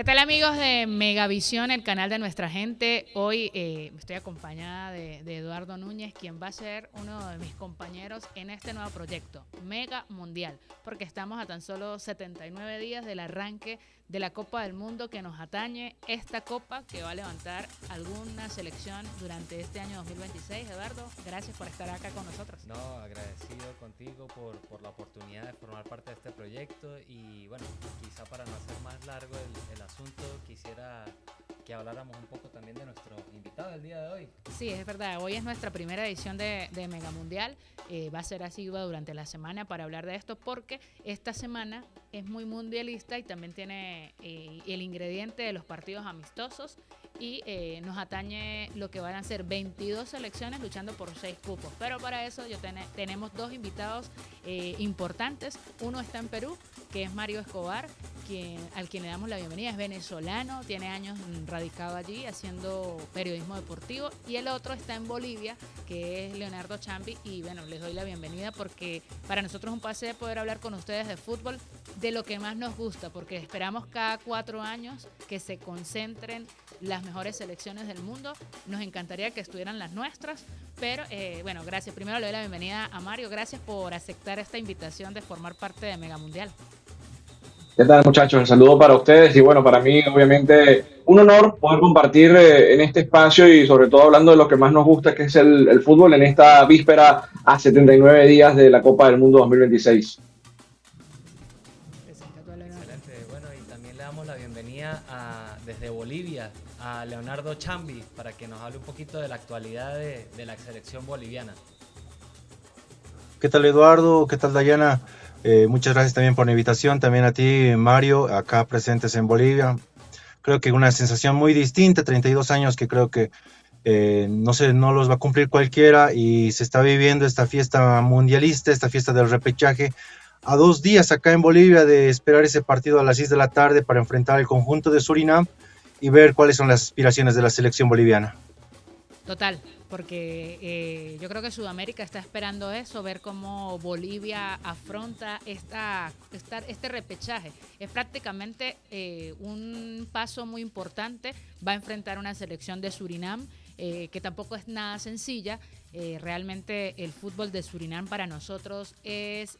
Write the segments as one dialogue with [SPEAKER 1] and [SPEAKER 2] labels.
[SPEAKER 1] ¿Qué tal amigos de Megavisión, el canal de nuestra gente? Hoy estoy acompañada de Eduardo Núñez, quien va a ser uno de mis compañeros en este nuevo proyecto, Mega Mundial, porque estamos a tan solo 79 días del arranque de la Copa del Mundo que nos atañe, esta copa que va a levantar alguna selección durante este año 2026. Eduardo, gracias por estar acá con nosotros.
[SPEAKER 2] No, agradecido contigo por la oportunidad de formar parte de este proyecto y bueno, quizá para no hacer más largo el asunto, quisiera que habláramos un poco también de nuestro invitado el día de hoy.
[SPEAKER 1] Sí, es verdad, hoy es nuestra primera edición de Mega Mundial, va a ser asidua durante la semana para hablar de esto porque esta semana es muy mundialista y también tiene el ingrediente de los partidos amistosos y nos atañe lo que van a ser 22 selecciones luchando por 6 cupos, pero para eso tenemos dos invitados importantes. Uno está en Perú, que es Mario Escobar, al quien le damos la bienvenida. Es venezolano, tiene años radicado allí haciendo periodismo deportivo, y el otro está en Bolivia, que es Leonardo Chambi, y bueno, les doy la bienvenida porque para nosotros es un placer poder hablar con ustedes de fútbol, de lo que más nos gusta, porque esperamos cada 4 años que se concentren las mejores selecciones del mundo. Nos encantaría que estuvieran las nuestras, pero bueno, gracias. Primero le doy la bienvenida a Mario, gracias por aceptar esta invitación de formar parte de Mega Mundial.
[SPEAKER 3] ¿Qué tal, muchachos? El saludo para ustedes y bueno, para mí obviamente un honor poder compartir en este espacio y sobre todo hablando de lo que más nos gusta, que es el fútbol en esta víspera a 79 días de la Copa del Mundo 2026.
[SPEAKER 2] Excelente. Bueno, y también le damos la bienvenida desde Bolivia a Leonardo Chambi para que nos hable un poquito de la actualidad de la selección boliviana.
[SPEAKER 4] ¿Qué tal, Eduardo? ¿Qué tal, Dayana? Muchas gracias también por la invitación, también a ti, Mario, acá presentes en Bolivia. Creo que una sensación muy distinta, 32 años que creo que no los va a cumplir cualquiera, y se está viviendo esta fiesta mundialista, esta fiesta del repechaje, a 2 días acá en Bolivia de esperar ese partido a las 6 de la tarde para enfrentar al conjunto de Surinam y ver cuáles son las aspiraciones de la selección boliviana.
[SPEAKER 1] Total, porque yo creo que Sudamérica está esperando eso, ver cómo Bolivia afronta este repechaje. Es prácticamente un paso muy importante. Va a enfrentar una selección de Surinam que tampoco es nada sencilla. Realmente el fútbol de Surinam para nosotros es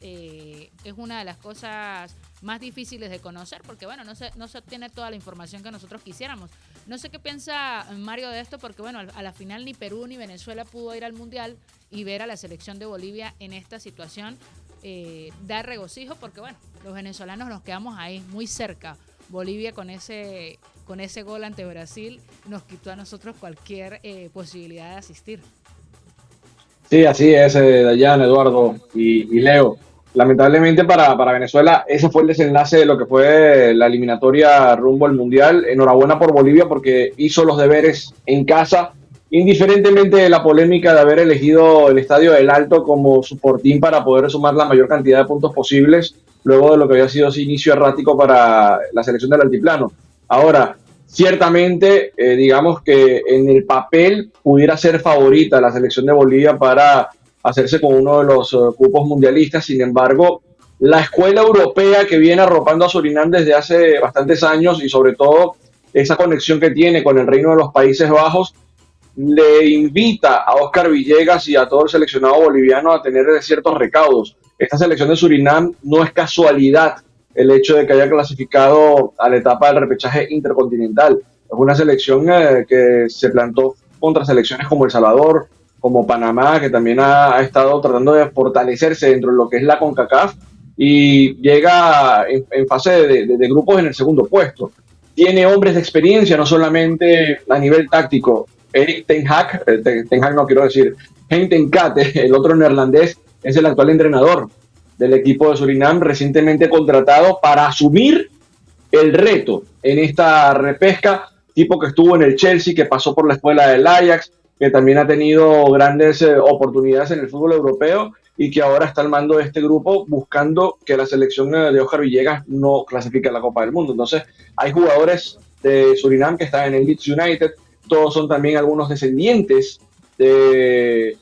[SPEAKER 1] una de las cosas más difíciles de conocer, porque bueno, no se obtiene toda la información que nosotros quisiéramos. No sé qué piensa Mario de esto, porque bueno, a la final ni Perú ni Venezuela pudo ir al Mundial, y ver a la selección de Bolivia en esta situación da regocijo, porque bueno, los venezolanos nos quedamos ahí muy cerca. Bolivia con ese gol ante Brasil nos quitó a nosotros cualquier posibilidad de asistir.
[SPEAKER 3] Sí, así es, Dayana, Eduardo y Leo. Lamentablemente para Venezuela ese fue el desenlace de lo que fue la eliminatoria rumbo al Mundial. Enhorabuena por Bolivia porque hizo los deberes en casa, indiferentemente de la polémica de haber elegido el Estadio del Alto como su fortín para poder sumar la mayor cantidad de puntos posibles, luego de lo que había sido ese inicio errático para la selección del altiplano. Ahora, ciertamente, digamos que en el papel pudiera ser favorita la selección de Bolivia para hacerse con uno de los cupos mundialistas. Sin embargo, la escuela europea que viene arropando a Surinam desde hace bastantes años, y sobre todo esa conexión que tiene con el Reino de los Países Bajos, le invita a Oscar Villegas y a todo el seleccionado boliviano a tener ciertos recaudos. Esta selección de Surinam no es casualidad el hecho de que haya clasificado a la etapa del repechaje intercontinental. Es una selección que se plantó contra selecciones como El Salvador, como Panamá, que también ha estado tratando de fortalecerse dentro de lo que es la CONCACAF, y llega en fase de grupos en el segundo puesto. Tiene hombres de experiencia, no solamente a nivel táctico. Erik ten Hag, no quiero decir, Henk ten Kate, el otro neerlandés, es el actual entrenador del equipo de Surinam, recientemente contratado para asumir el reto en esta repesca, tipo que estuvo en el Chelsea, que pasó por la escuela del Ajax, que también ha tenido grandes oportunidades en el fútbol europeo y que ahora está al mando de este grupo buscando que la selección de Oscar Villegas no clasifique a la Copa del Mundo. Entonces, hay jugadores de Surinam que están en el Leeds United, todos son también algunos descendientes de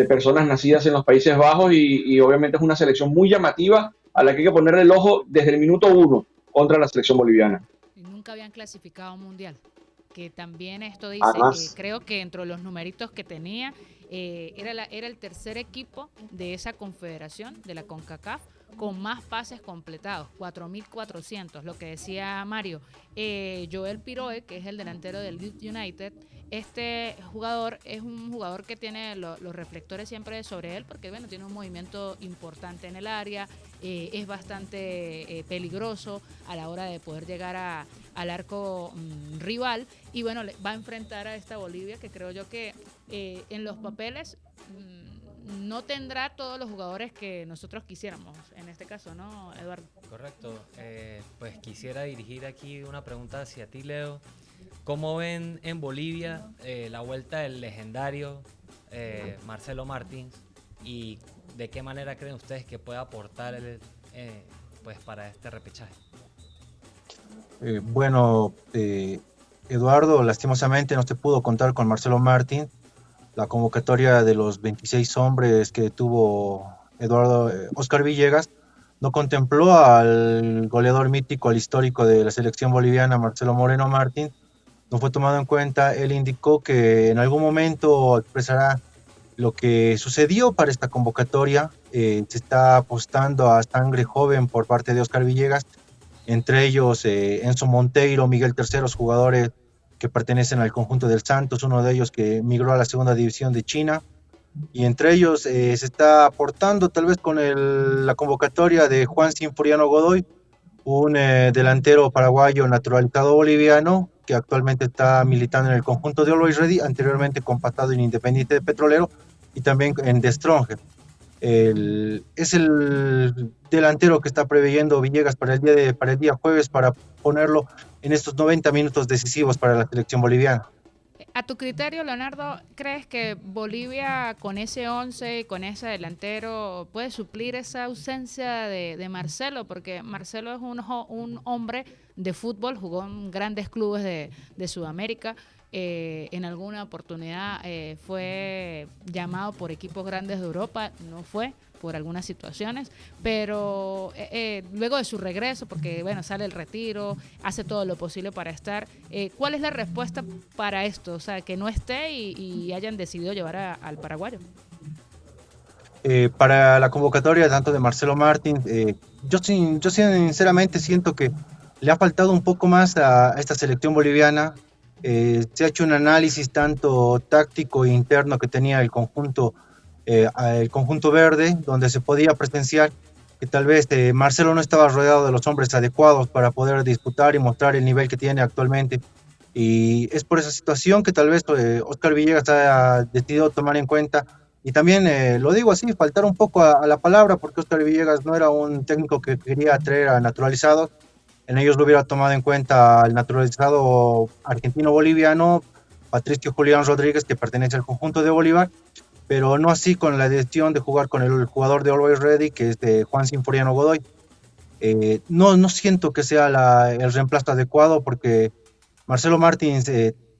[SPEAKER 3] personas nacidas en los Países Bajos y obviamente es una selección muy llamativa a la que hay que ponerle el ojo desde el minuto 1 contra la selección boliviana.
[SPEAKER 1] nunca habían clasificado a un mundial. Que también esto dice
[SPEAKER 3] Además,
[SPEAKER 1] que creo que entre los numeritos que tenía, era el tercer equipo de esa confederación, de la CONCACAF, con más pases completados, 4.400, lo que decía Mario. Joel Piroe, que es el delantero del Leeds United, este jugador es un jugador que tiene los reflectores siempre sobre él, porque bueno, tiene un movimiento importante en el área, es bastante peligroso a la hora de poder llegar al arco rival, y bueno, va a enfrentar a esta Bolivia que creo yo que en los papeles no tendrá todos los jugadores que nosotros quisiéramos, en este caso, ¿no, Eduardo?
[SPEAKER 2] Correcto. Pues quisiera dirigir aquí una pregunta hacia ti, Leo. ¿Cómo ven en Bolivia la vuelta del legendario Marcelo Martins, y de qué manera creen ustedes que puede aportar pues para este repechaje?
[SPEAKER 4] Bueno, Eduardo, lastimosamente no se pudo contar con Marcelo Martins. La convocatoria de los 26 hombres que tuvo Oscar Villegas no contempló al goleador mítico, al histórico de la selección boliviana, Marcelo Moreno Martins. No fue tomado en cuenta. Él indicó que en algún momento expresará lo que sucedió para esta convocatoria. Se está apostando a sangre joven por parte de Oscar Villegas, entre ellos Enzo Monteiro, Miguel Terceros, jugadores que pertenecen al conjunto del Santos, uno de ellos que migró a la segunda división de China, y entre ellos se está aportando tal vez con la convocatoria de Juan Sinforiano Godoy, un delantero paraguayo naturalizado boliviano que actualmente está militando en el conjunto de Always Ready, anteriormente compactado en Independiente de Petrolero y también en The Strongest. Es el delantero que está preveyendo Villegas para el día jueves, para ponerlo en estos 90 minutos decisivos para la selección boliviana.
[SPEAKER 1] A tu criterio, Leonardo, ¿crees que Bolivia con ese 11 y con ese delantero puede suplir esa ausencia de Marcelo? Porque Marcelo es un hombre de fútbol, jugó en grandes clubes de Sudamérica. En alguna oportunidad fue llamado por equipos grandes de Europa, no fue por algunas situaciones, pero luego de su regreso, porque bueno, sale el retiro, hace todo lo posible para estar. ¿Cuál es la respuesta para esto? O sea, que no esté y hayan decidido llevar al paraguayo.
[SPEAKER 4] Para la convocatoria tanto de Marcelo Martins, yo sinceramente siento que le ha faltado un poco más a esta selección boliviana. Se ha hecho un análisis tanto táctico e interno que tenía el conjunto verde, donde se podía presenciar que tal vez Marcelo no estaba rodeado de los hombres adecuados para poder disputar y mostrar el nivel que tiene actualmente, y es por esa situación que tal vez Oscar Villegas ha decidido tomar en cuenta. Y también lo digo así, faltar un poco a la palabra, porque Oscar Villegas no era un técnico que quería traer a naturalizados. En ellos lo hubiera tomado en cuenta al naturalizado argentino-boliviano Patricio Julián Rodríguez, que pertenece al conjunto de Bolívar, pero no así con la decisión de jugar con el jugador de Always Ready, que es de Juan Sinforiano Godoy. No siento que sea el reemplazo adecuado, porque Marcelo Martins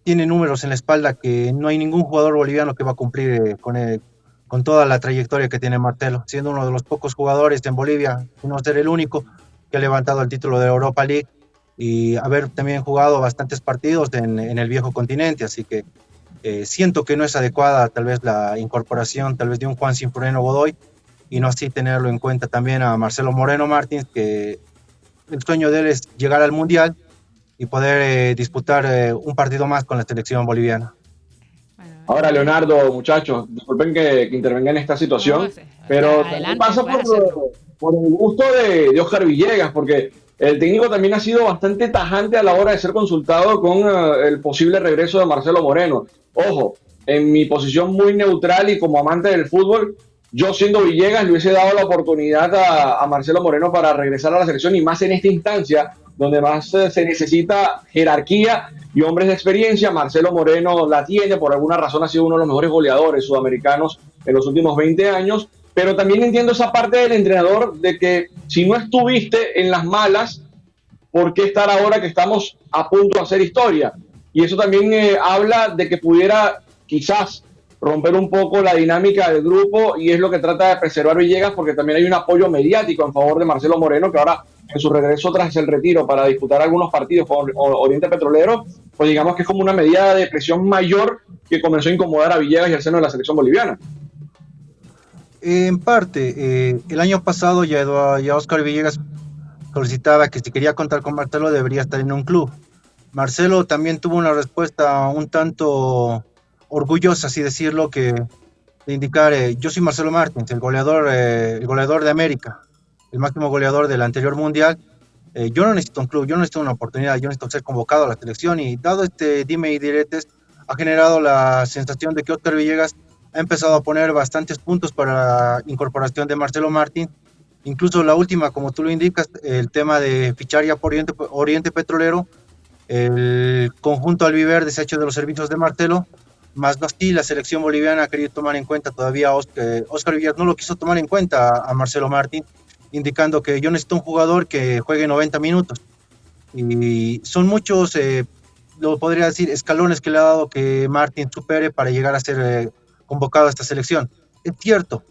[SPEAKER 4] tiene números en la espalda que no hay ningún jugador boliviano que va a cumplir con toda la trayectoria que tiene Marcelo, siendo uno de los pocos jugadores en Bolivia, y no ser el único, que ha levantado el título de Europa League y haber también jugado bastantes partidos en el viejo continente. Así que siento que no es adecuada tal vez la incorporación tal vez de un Juan Sinforiano Godoy, y no así tenerlo en cuenta también a Marcelo Moreno Martins, que el sueño de él es llegar al Mundial y poder disputar un partido más con la selección boliviana.
[SPEAKER 3] Ahora, Leonardo, muchachos, disculpen que intervenga en esta situación,
[SPEAKER 1] No,
[SPEAKER 3] pero
[SPEAKER 1] adelante,
[SPEAKER 3] también pasa
[SPEAKER 1] puedes hacerlo.
[SPEAKER 3] por el gusto de Oscar Villegas, porque el técnico también ha sido bastante tajante a la hora de ser consultado con el posible regreso de Marcelo Moreno. Ojo, en mi posición muy neutral y como amante del fútbol, yo siendo Villegas le hubiese dado la oportunidad a Marcelo Moreno para regresar a la selección, y más en esta instancia donde más se necesita jerarquía y hombres de experiencia. Marcelo Moreno la tiene, por alguna razón ha sido uno de los mejores goleadores sudamericanos en los últimos 20 años, pero también entiendo esa parte del entrenador de que si no estuviste en las malas, ¿por qué estar ahora que estamos a punto de hacer historia? Y eso también habla de que pudiera quizás romper un poco la dinámica del grupo, y es lo que trata de preservar Villegas, porque también hay un apoyo mediático en favor de Marcelo Moreno, que ahora en su regreso tras el retiro para disputar algunos partidos con Oriente Petrolero, pues digamos que es como una medida de presión mayor que comenzó a incomodar a Villegas y al seno de la selección boliviana.
[SPEAKER 4] En parte, el año pasado ya Oscar Villegas solicitaba que si quería contar con Marcelo debería estar en un club. Marcelo también tuvo una respuesta un tanto orgullosa, así decirlo, que de indicar, yo soy Marcelo Martins, el goleador de América, el máximo goleador del anterior mundial. Yo no necesito un club, yo no necesito una oportunidad, yo necesito ser convocado a la selección, y dado este dime y diretes, ha generado la sensación de que Oscar Villegas ha empezado a poner bastantes puntos para la incorporación de Marcelo Martins. Incluso la última, como tú lo indicas, el tema de fichar ya por Oriente Petrolero, el conjunto albiverde se ha hecho de los servicios de Marcelo, más no así la selección boliviana ha querido tomar en cuenta todavía Oscar Villegas no lo quiso tomar en cuenta a Marcelo Martins, indicando que yo necesito un jugador que juegue 90 minutos. Y son muchos, lo podría decir, escalones que le ha dado que Martins supere para llegar a ser convocado a esta selección. Es cierto,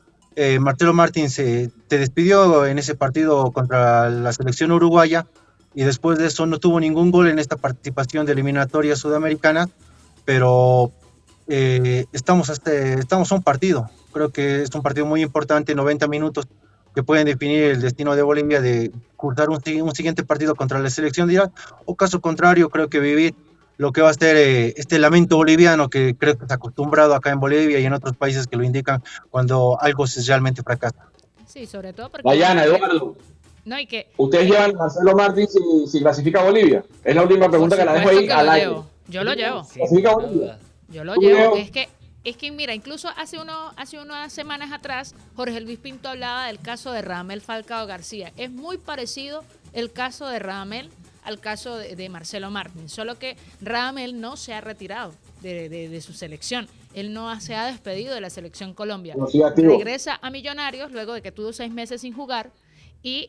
[SPEAKER 4] Marcelo Martins se despidió en ese partido contra la selección uruguaya, y después de eso no tuvo ningún gol en esta participación de eliminatoria sudamericana, pero estamos a un partido. Creo que es un partido muy importante, 90 minutos, que pueden definir el destino de Bolivia de cursar un siguiente partido contra la selección de Irak, o caso contrario, creo que vivir lo que va a ser este lamento boliviano que creo que está acostumbrado acá en Bolivia y en otros países que lo indican cuando algo realmente fracasa.
[SPEAKER 1] Sí, sobre todo porque...
[SPEAKER 3] Dayana, Eduardo,
[SPEAKER 1] no, y que,
[SPEAKER 3] ¿ustedes llevan a Marcelo Martins si clasifica a Bolivia? Es la última pregunta que la dejo ahí al aire.
[SPEAKER 1] Yo lo llevo.
[SPEAKER 2] Sí,
[SPEAKER 3] ¿Clasifica a
[SPEAKER 2] sin
[SPEAKER 3] Bolivia?
[SPEAKER 2] duda.
[SPEAKER 1] Yo lo llevo. Es que mira, incluso hace unas semanas atrás, Jorge Luis Pinto hablaba del caso de Radamel Falcao García. Es muy parecido el caso de Radamel al caso de Marcelo Martins, solo que Radamel no se ha retirado de su selección. Él no se ha despedido de la selección Colombia.
[SPEAKER 3] No, sí,
[SPEAKER 1] regresa a Millonarios luego de que tuvo 6 meses sin jugar, y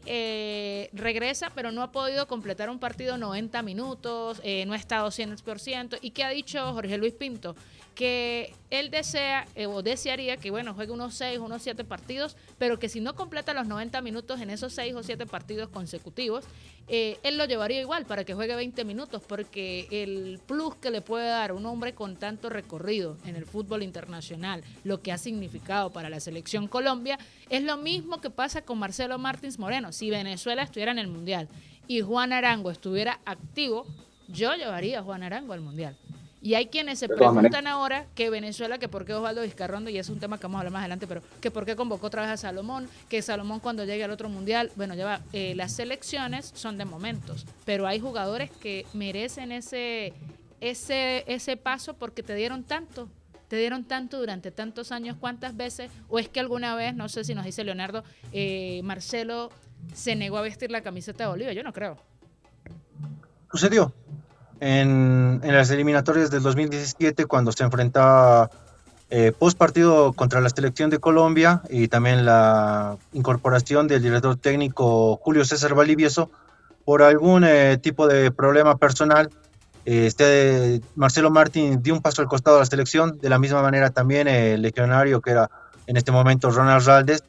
[SPEAKER 1] regresa, pero no ha podido completar un partido 90 minutos, no ha estado 100%. ¿Y qué ha dicho Jorge Luis Pinto? Que él desea o desearía que, bueno, juegue unos 6, unos 7 partidos, pero que si no completa los 90 minutos en esos 6 o 7 partidos consecutivos, él lo llevaría igual para que juegue 20 minutos, porque el plus que le puede dar un hombre con tanto recorrido en el fútbol internacional, lo que ha significado para la selección Colombia, es lo mismo que pasa con Marcelo Martins Moreno. Si Venezuela estuviera en el Mundial y Juan Arango estuviera activo, yo llevaría a Juan Arango al Mundial. Y hay quienes se preguntan ahora que Venezuela, que por qué Osvaldo Vizcarrondo, y es un tema que vamos a hablar más adelante, pero que por qué convocó otra vez a Salomón, que Salomón cuando llegue al otro mundial, bueno, ya va, las selecciones son de momentos, pero hay jugadores que merecen ese paso porque te dieron tanto durante tantos años. ¿Cuántas veces, o es que alguna vez, no sé si nos dice Leonardo, Marcelo se negó a vestir la camiseta de Bolivia? Yo no creo.
[SPEAKER 4] Sucedió en las eliminatorias del 2017, cuando se enfrentaba post partido contra la selección de Colombia, y también la incorporación del director técnico Julio César Valdivieso por algún tipo de problema personal. Marcelo Martins dio un paso al costado de la selección, de la misma manera también el legionario que era en este momento Ronald Raldes,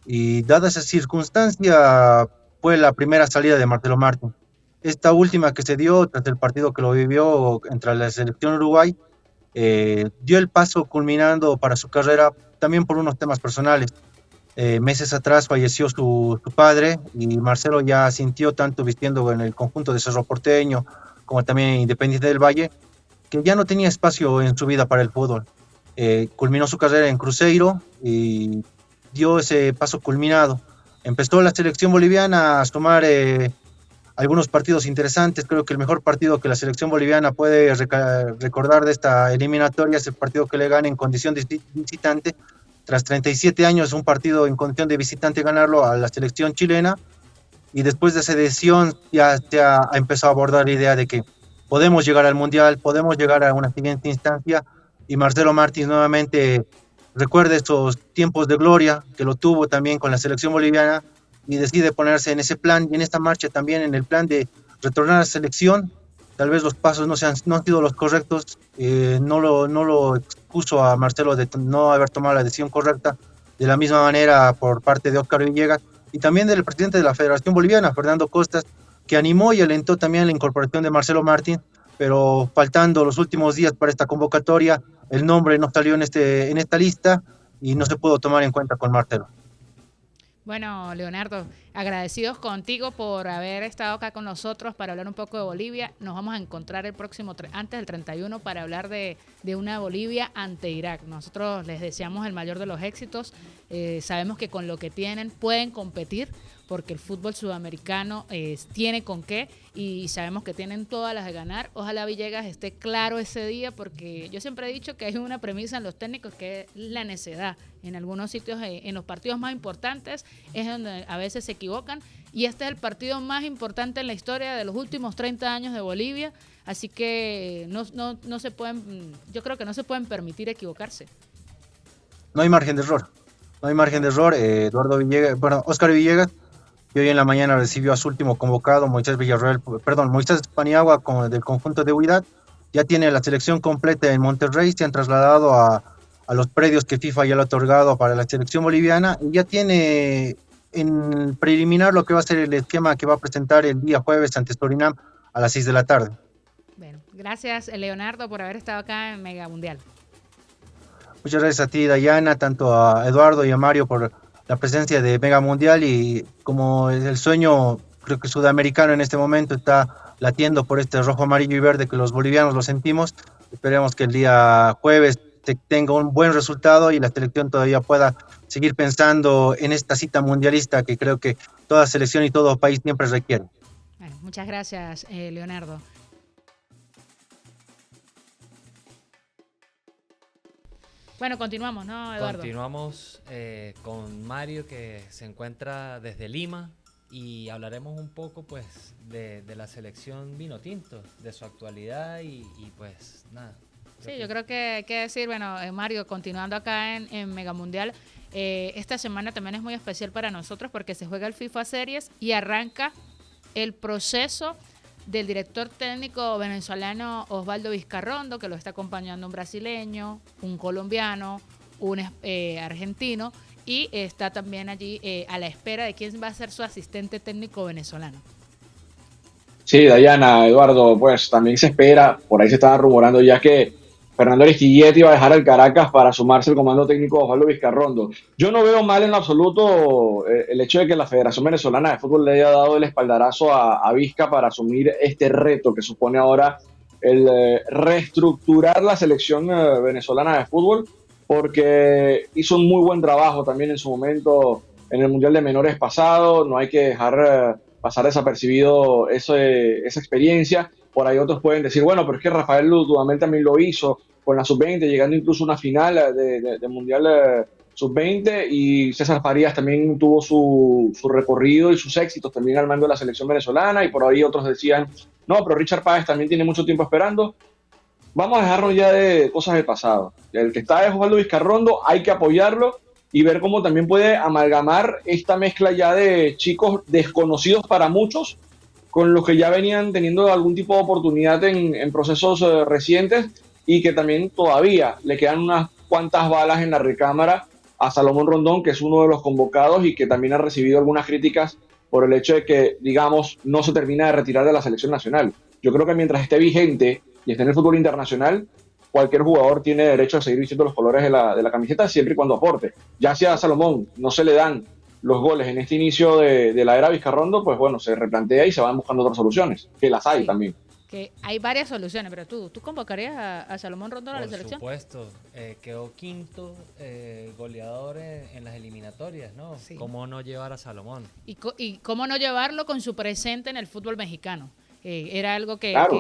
[SPEAKER 4] y dada esa circunstancia fue la primera salida de Marcelo Martins. Esta última que se dio tras el partido que lo vivió entre la selección Uruguay, dio el paso culminando para su carrera también por unos temas personales. Meses atrás falleció su padre, y Marcelo ya sintió, tanto vistiendo en el conjunto de Cerro Porteño como también Independiente del Valle, que ya no tenía espacio en su vida para el fútbol. Culminó su carrera en Cruzeiro y dio ese paso culminado. Empezó la selección boliviana a tomar algunos partidos interesantes. Creo que el mejor partido que la selección boliviana puede recordar de esta eliminatoria es el partido que le gana en condición de visitante. Tras 37 años, un partido en condición de visitante, ganarlo a la selección chilena, y después de esa decisión ya se ha empezado a abordar la idea de que podemos llegar al Mundial, podemos llegar a una siguiente instancia, y Marcelo Martins nuevamente recuerda estos tiempos de gloria que lo tuvo también con la selección boliviana, y decide ponerse en ese plan y en esta marcha también en el plan de retornar a la selección. Tal vez los pasos no han sido los correctos, no lo excuso a Marcelo de no haber tomado la decisión correcta, de la misma manera por parte de Óscar Villegas y también del presidente de la Federación Boliviana, Fernando Costas, que animó y alentó también la incorporación de Marcelo Martín, pero faltando los últimos días para esta convocatoria, el nombre no salió en esta lista y no se pudo tomar en cuenta con Marcelo.
[SPEAKER 1] Bueno, Leonardo, agradecidos contigo por haber estado acá con nosotros para hablar un poco de Bolivia. Nos vamos a encontrar el próximo, antes del 31, para hablar de una Bolivia ante Irak. Nosotros les deseamos el mayor de los éxitos. Sabemos que con lo que tienen pueden competir, porque el fútbol sudamericano tiene con qué, y sabemos que tienen todas las de ganar. Ojalá Villegas esté claro ese día, porque yo siempre he dicho que hay una premisa en los técnicos que es la necedad. En algunos sitios, en los partidos más importantes, es donde a veces se equivocan, y este es el partido más importante en la historia de los últimos 30 años de Bolivia, así que no se pueden, yo creo que no se pueden permitir equivocarse.
[SPEAKER 4] No hay margen de error, Óscar Villegas, que hoy en la mañana recibió a su último convocado, Moisés Paniagua, del conjunto de Huidad. Ya tiene la selección completa en Monterrey, se han trasladado a los predios que FIFA ya le ha otorgado para la selección boliviana, y ya tiene en preliminar lo que va a ser el esquema que va a presentar el día jueves ante Surinam a las 6 de la tarde.
[SPEAKER 1] Bueno, gracias Leonardo por haber estado acá en Mega Mundial.
[SPEAKER 4] Muchas gracias a ti, Dayana, tanto a Eduardo y a Mario por la presencia de Mega Mundial, y como el sueño, creo que sudamericano en este momento está latiendo por este rojo, amarillo y verde que los bolivianos lo sentimos. Esperemos que el día jueves tenga un buen resultado y la selección todavía pueda seguir pensando en esta cita mundialista que creo que toda selección y todo país siempre requiere.
[SPEAKER 1] Bueno, muchas gracias, Leonardo. Bueno, continuamos, ¿no, Eduardo?
[SPEAKER 2] Continuamos con Mario, que se encuentra desde Lima, y hablaremos un poco pues de la selección Vinotinto, de su actualidad y pues nada.
[SPEAKER 1] Sí, yo creo que hay que decir, bueno, Mario, continuando acá en Mega Mundial, esta semana también es muy especial para nosotros porque se juega el FIFA Series y arranca el proceso del director técnico venezolano Osvaldo Vizcarrondo, que lo está acompañando un brasileño, un colombiano, un argentino, y está también allí a la espera de quién va a ser su asistente técnico venezolano.
[SPEAKER 3] Sí, Dayana, Eduardo, pues también se espera, por ahí se estaba rumorando ya que Fernando Aristigueta iba a dejar el Caracas para sumarse al comando técnico de Osvaldo Vizcarrondo. Yo no veo mal en lo absoluto el hecho de que la Federación Venezolana de Fútbol le haya dado el espaldarazo a Vizca para asumir este reto que supone ahora el reestructurar la selección venezolana de fútbol, porque hizo un muy buen trabajo también en su momento en el Mundial de Menores pasado. No hay que dejar pasar desapercibido esa experiencia. Por ahí otros pueden decir, bueno, pero es que Rafael Dudamel también lo hizo con la Sub-20, llegando incluso a una final de Mundial Sub-20, y César Farías también tuvo su recorrido y sus éxitos también al mando de la selección venezolana, y por ahí otros decían, no, pero Richard Páez también tiene mucho tiempo esperando. Vamos a dejarnos ya de cosas del pasado. El que está es Osvaldo Vizcarrondo, hay que apoyarlo y ver cómo también puede amalgamar esta mezcla ya de chicos desconocidos para muchos, con los que ya venían teniendo algún tipo de oportunidad en procesos recientes, y que también todavía le quedan unas cuantas balas en la recámara a Salomón Rondón, que es uno de los convocados y que también ha recibido algunas críticas por el hecho de que, digamos, no se termina de retirar de la selección nacional. Yo creo que mientras esté vigente y esté en el fútbol internacional, cualquier jugador tiene derecho a seguir vistiendo los colores de la camiseta, siempre y cuando aporte. Ya si a Salomón no se le dan los goles en este inicio de la era Vizcarrondo, pues bueno, se replantea y se van buscando otras soluciones, que las hay también.
[SPEAKER 1] Que hay varias soluciones, pero ¿tú convocarías a Salomón Rondón a la selección?
[SPEAKER 2] Por supuesto, quedó quinto goleador en las eliminatorias, ¿no?
[SPEAKER 1] Sí.
[SPEAKER 2] ¿Cómo no llevar a Salomón?
[SPEAKER 1] Y cómo no llevarlo con su presente en el fútbol mexicano. Era algo que,
[SPEAKER 3] claro,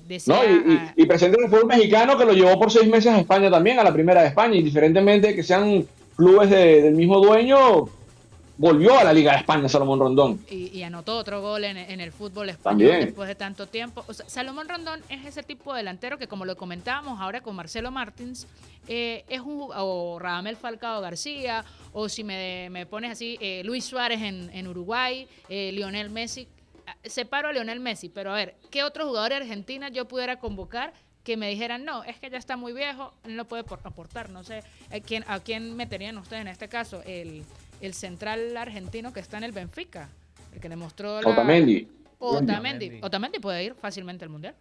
[SPEAKER 1] decía...
[SPEAKER 3] No, y presente en el fútbol mexicano, que lo llevó por 6 meses a España también, a la primera de España, indiferentemente de que sean clubes del mismo dueño, volvió a la Liga de España Salomón Rondón.
[SPEAKER 1] Y anotó otro gol en el fútbol español
[SPEAKER 3] también,
[SPEAKER 1] después de tanto tiempo. O sea, Salomón Rondón es ese tipo de delantero que, como lo comentábamos ahora con Marcelo Martins, o Radamel Falcao García, o si me pones así, Luis Suárez en Uruguay, Lionel Messi. Separo a Lionel Messi, pero a ver, ¿qué otro jugador de Argentina yo pudiera convocar que me dijeran, no, es que ya está muy viejo, él no puede aportar, no sé, ¿a quién meterían ustedes en este caso? El central argentino que está en el Benfica, el que le mostró
[SPEAKER 3] Otamendi.
[SPEAKER 1] Otamendi puede ir fácilmente al Mundial.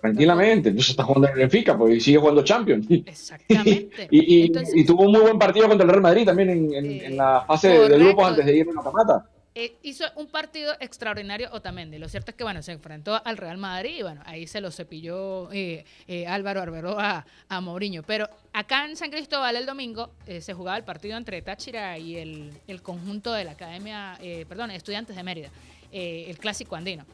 [SPEAKER 3] Tranquilamente, entonces está jugando en el Benfica, pues y sigue jugando Champions.
[SPEAKER 1] Exactamente.
[SPEAKER 3] Y tuvo un muy buen partido contra el Real Madrid también en la fase de grupos antes de ir a mata-mata.
[SPEAKER 1] Hizo un partido extraordinario Otamendi. Lo cierto es que bueno, se enfrentó al Real Madrid y bueno, ahí se lo cepilló Álvaro Arbeloa a Mourinho. Pero acá en San Cristóbal el domingo se jugaba el partido entre Táchira y el conjunto de la Academia, Estudiantes de Mérida, el clásico andino.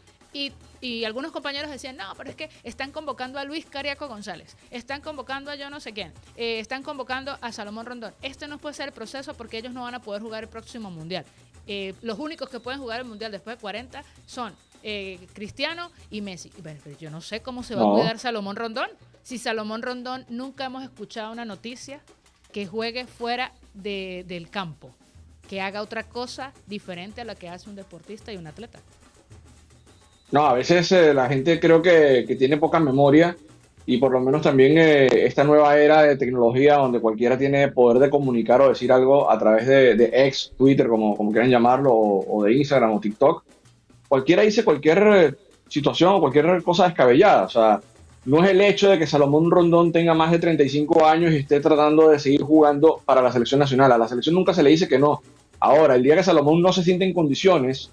[SPEAKER 1] Y algunos compañeros decían, no, pero es que están convocando a Luis Cariaco González, están convocando a yo no sé quién, están convocando a Salomón Rondón. Este no puede ser el proceso porque ellos no van a poder jugar el próximo Mundial. Los únicos que pueden jugar el Mundial después de 40 son Cristiano y Messi. Pero yo no sé cómo se va a cuidar Salomón Rondón. Si Salomón Rondón nunca hemos escuchado una noticia que juegue fuera del campo, que haga otra cosa diferente a la que hace un deportista y un atleta.
[SPEAKER 3] No, a veces la gente creo que tiene poca memoria y por lo menos también esta nueva era de tecnología donde cualquiera tiene poder de comunicar o decir algo a través de X, Twitter, como quieran llamarlo, o de Instagram o TikTok. Cualquiera dice cualquier situación o cualquier cosa descabellada. O sea, no es el hecho de que Salomón Rondón tenga más de 35 años y esté tratando de seguir jugando para la selección nacional. A la selección nunca se le dice que no. Ahora, el día que Salomón no se siente en condiciones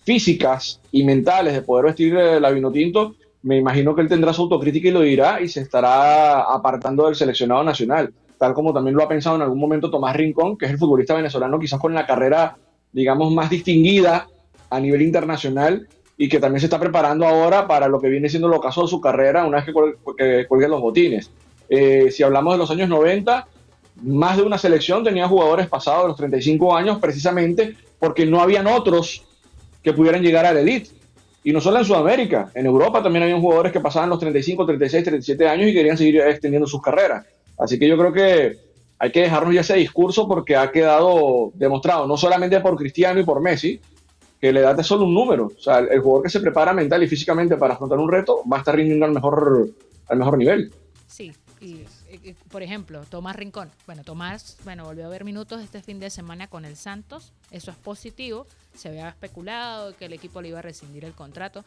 [SPEAKER 3] físicas y mentales de poder vestir la vinotinto, me imagino que él tendrá su autocrítica y lo dirá y se estará apartando del seleccionado nacional, tal como también lo ha pensado en algún momento Tomás Rincón, que es el futbolista venezolano quizás con la carrera, digamos, más distinguida a nivel internacional y que también se está preparando ahora para lo que viene siendo el ocaso de su carrera una vez que cuelgue los botines. Si hablamos de los años 90, más de una selección tenía jugadores pasados de los 35 años precisamente porque no habían otros que pudieran llegar a la elite. Y no solo en Sudamérica, en Europa también había jugadores que pasaban los 35, 36, 37 años y querían seguir extendiendo sus carreras. Así que yo creo que hay que dejarnos ya ese discurso porque ha quedado demostrado, no solamente por Cristiano y por Messi, que la edad es solo un número. O sea, el jugador que se prepara mental y físicamente para afrontar un reto va a estar rindiendo al mejor nivel.
[SPEAKER 1] Sí, y por ejemplo, Tomás Rincón. Tomás volvió a ver minutos este fin de semana con el Santos. Eso es positivo. Se había especulado que el equipo le iba a rescindir el contrato.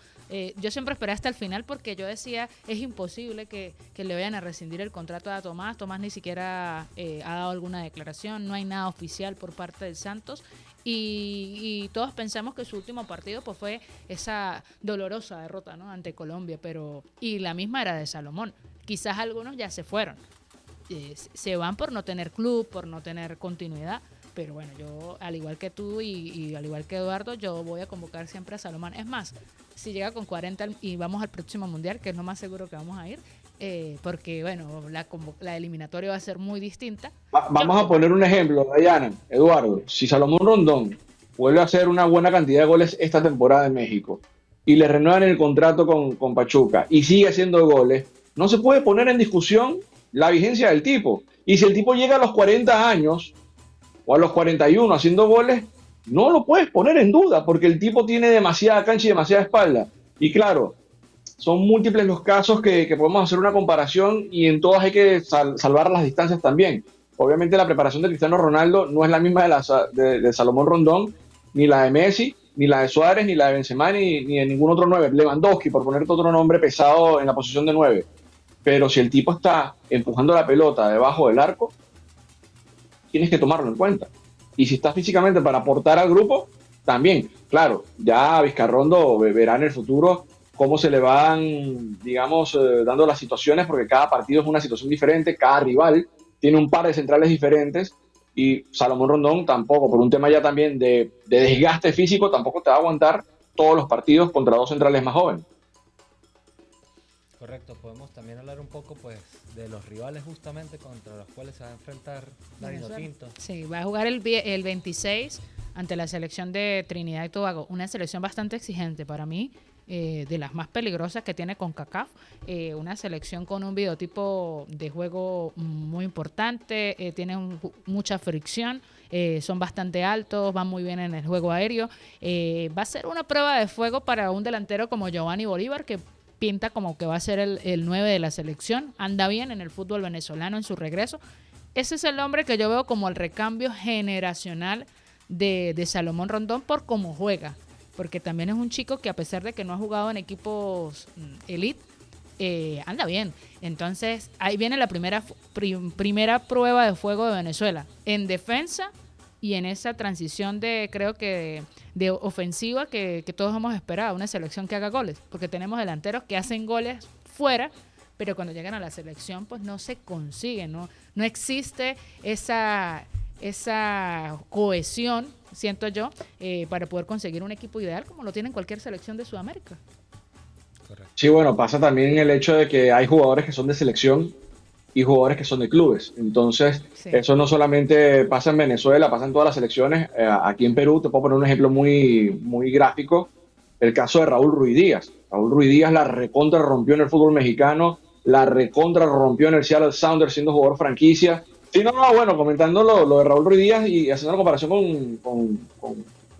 [SPEAKER 1] Yo siempre esperé hasta el final porque yo decía, es imposible que le vayan a rescindir el contrato a Tomás. Tomás ni siquiera ha dado alguna declaración, no hay nada oficial por parte del Santos. Y todos pensamos que su último partido pues fue esa dolorosa derrota, ¿no?, ante Colombia, y la misma era de Salomón. Quizás algunos ya se fueron. Se van por no tener club, por no tener continuidad. Pero bueno, yo, al igual que tú y al igual que Eduardo, yo voy a convocar siempre a Salomón. Es más, si llega con 40 y vamos al próximo Mundial, que es lo más seguro que vamos a ir, porque bueno, la eliminatoria va a ser muy distinta.
[SPEAKER 3] Vamos a poner un ejemplo, Dayana, Eduardo. Si Salomón Rondón vuelve a hacer una buena cantidad de goles esta temporada en México y le renuevan el contrato con Pachuca y sigue haciendo goles, no se puede poner en discusión la vigencia del tipo. Y si el tipo llega a los 40 años o a los 41 haciendo goles, no lo puedes poner en duda porque el tipo tiene demasiada cancha y demasiada espalda. Y claro, son múltiples los casos que podemos hacer una comparación y en todas hay que salvar las distancias también. Obviamente la preparación de Cristiano Ronaldo no es la misma de Salomón Rondón, ni la de Messi, ni la de Suárez, ni la de Benzema, ni de ningún otro 9. Lewandowski, por ponerte otro nombre pesado en la posición de 9. Pero si el tipo está empujando la pelota debajo del arco, tienes que tomarlo en cuenta. Y si está físicamente para aportar al grupo, también. Claro, ya Vizcarrondo verá en el futuro cómo se le van, digamos, dando las situaciones, porque cada partido es una situación diferente, cada rival tiene un par de centrales diferentes, y Salomón Rondón tampoco, por un tema ya también de desgaste físico, tampoco te va a aguantar todos los partidos contra dos centrales más jóvenes.
[SPEAKER 2] Correcto, podemos también hablar un poco pues de los rivales justamente contra los cuales se va a enfrentar la Vinotinto.
[SPEAKER 1] Sí, va a jugar el 26 ante la selección de Trinidad y Tobago, una selección bastante exigente para mí, de las más peligrosas que tiene CONCACAF, una selección con un biotipo de juego muy importante, tienen mucha fricción, son bastante altos, van muy bien en el juego aéreo. Va a ser una prueba de fuego para un delantero como Giovanni Bolívar, que pinta como que va a ser el 9 de la selección. Anda bien en el fútbol venezolano en su regreso. Ese es el hombre que yo veo como el recambio generacional de Salomón Rondón por cómo juega. Porque también es un chico que a pesar de que no ha jugado en equipos elite, anda bien. Entonces ahí viene la primera prueba de fuego de Venezuela. En defensa y en esa transición creo que de ofensiva que todos hemos esperado. Una selección que haga goles. Porque tenemos delanteros que hacen goles fuera, pero cuando llegan a la selección pues no se consigue. No existe esa cohesión, siento yo, para poder conseguir un equipo ideal como lo tiene en cualquier selección de Sudamérica.
[SPEAKER 2] Correcto.
[SPEAKER 3] Sí, bueno, pasa también el hecho de que hay jugadores que son de selección y jugadores que son de clubes. Entonces,
[SPEAKER 1] Sí.
[SPEAKER 3] eso no solamente pasa en Venezuela, pasa en todas las selecciones. Aquí en Perú, te puedo poner un ejemplo muy, muy gráfico, el caso de Raúl Ruiz Díaz. Raúl Ruiz Díaz la recontra rompió en el fútbol mexicano, la recontra rompió en el Seattle Sounders siendo jugador franquicia. Sí, bueno, comentando lo de Raúl Ruiz Díaz y haciendo una comparación con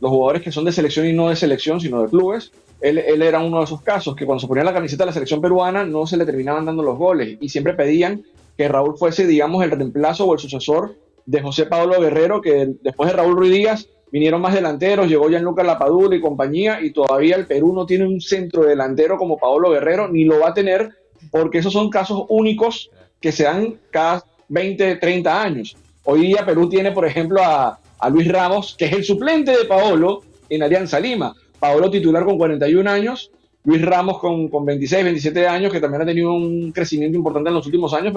[SPEAKER 3] los jugadores que son de selección y no de selección, sino de clubes, él era uno de esos casos que cuando se ponía la camiseta de la selección peruana no se le terminaban dando los goles y siempre pedían que Raúl fuese, digamos, el reemplazo o el sucesor de José Pablo Guerrero, que después de Raúl Ruiz Díaz vinieron más delanteros, llegó Gianluca Lapadula y compañía, y todavía el Perú no tiene un centro delantero como Pablo Guerrero, ni lo va a tener, porque esos son casos únicos que se dan cada 20, 30 años. Hoy día Perú tiene, por ejemplo, a Luis Ramos, que es el suplente de Paolo en Alianza Lima. Paolo titular con 41 años, Luis Ramos con 26, 27 años, que también ha tenido un crecimiento importante en los últimos años,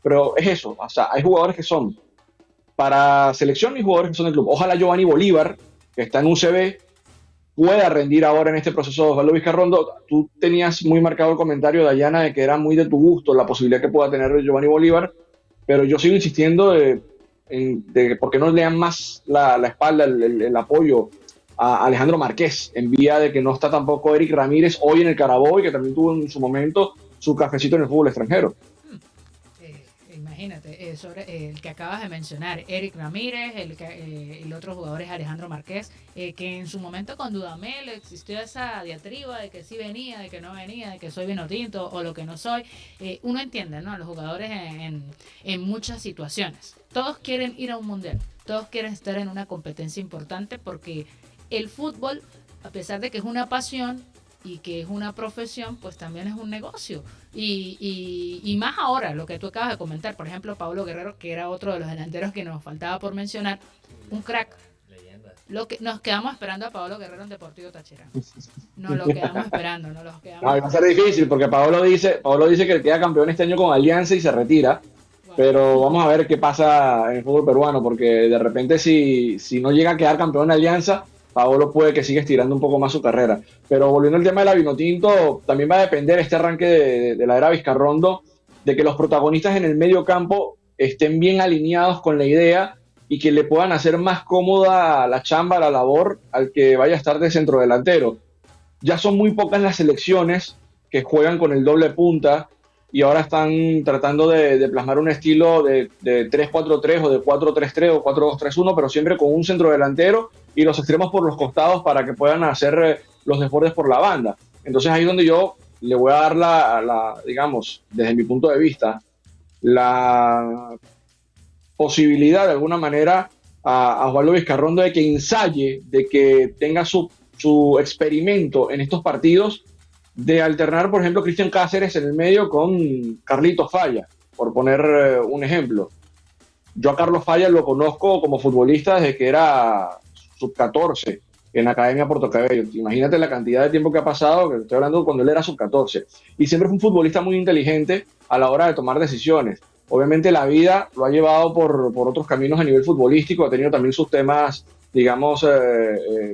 [SPEAKER 3] pero es eso. O sea, hay jugadores que son para selección y jugadores que son del club. Ojalá Giovanni Bolívar, que está en UCB, pueda rendir ahora en este proceso de Osvaldo Vizcarrondo. Tú tenías muy marcado el comentario, Dayana, de que era muy de tu gusto la posibilidad que pueda tener Giovanni Bolívar, pero yo sigo insistiendo de por qué no le dan más la espalda, el apoyo a Alejandro Márquez, en vía de que no está tampoco Eric Ramírez hoy en el Carabobo, que también tuvo en su momento su cafecito en el fútbol extranjero.
[SPEAKER 1] Imagínate, sobre el que acabas de mencionar, Eric Ramírez, el otro jugador es Alejandro Márquez, que en su momento con Dudamel existió esa diatriba de que sí venía, de que no venía, de que soy vino tinto o lo que no soy. Uno entiende, ¿no? Los jugadores en muchas situaciones. Todos quieren ir a un mundial, todos quieren estar en una competencia importante porque el fútbol, a pesar de que es una pasión y que es una profesión, pues también es un negocio. Y más ahora, lo que tú acabas de comentar, por ejemplo, Pablo Guerrero, que era otro de los delanteros que nos faltaba por mencionar, un crack.
[SPEAKER 2] Leyenda.
[SPEAKER 1] Nos quedamos esperando a Pablo Guerrero en Deportivo Táchira. Nos lo quedamos esperando,
[SPEAKER 3] No, va a ser difícil porque Pablo dice que queda campeón este año con Alianza y se retira.
[SPEAKER 1] Wow.
[SPEAKER 3] Pero vamos a ver qué pasa en el fútbol peruano, porque de repente si no llega a quedar campeón en Alianza, Paolo puede que siga estirando un poco más su carrera. Pero volviendo al tema de la Vinotinto, también va a depender este arranque de la era Vizcarrondo de que los protagonistas en el medio campo estén bien alineados con la idea y que le puedan hacer más cómoda la chamba, la labor al que vaya a estar de centrodelantero. Ya son muy pocas las selecciones que juegan con el doble punta y ahora están tratando de plasmar un estilo de 3-4-3 o de 4-3-3 o 4-2-3-1, pero siempre con un centrodelantero y los extremos por los costados para que puedan hacer los desbordes por la banda. Entonces ahí es donde yo le voy a dar digamos, desde mi punto de vista, la posibilidad de alguna manera a Osvaldo Vizcarrondo de que ensaye, de que tenga su experimento en estos partidos, de alternar, por ejemplo, Cristian Cáceres en el medio con Carlitos Falla, por poner un ejemplo. Yo a Carlos Falla lo conozco como futbolista desde que era sub-14 en la Academia Puerto Cabello. Imagínate la cantidad de tiempo que ha pasado, que estoy hablando cuando él era sub-14. Y siempre fue un futbolista muy inteligente a la hora de tomar decisiones. Obviamente la vida lo ha llevado por otros caminos a nivel futbolístico, ha tenido también sus temas, digamos,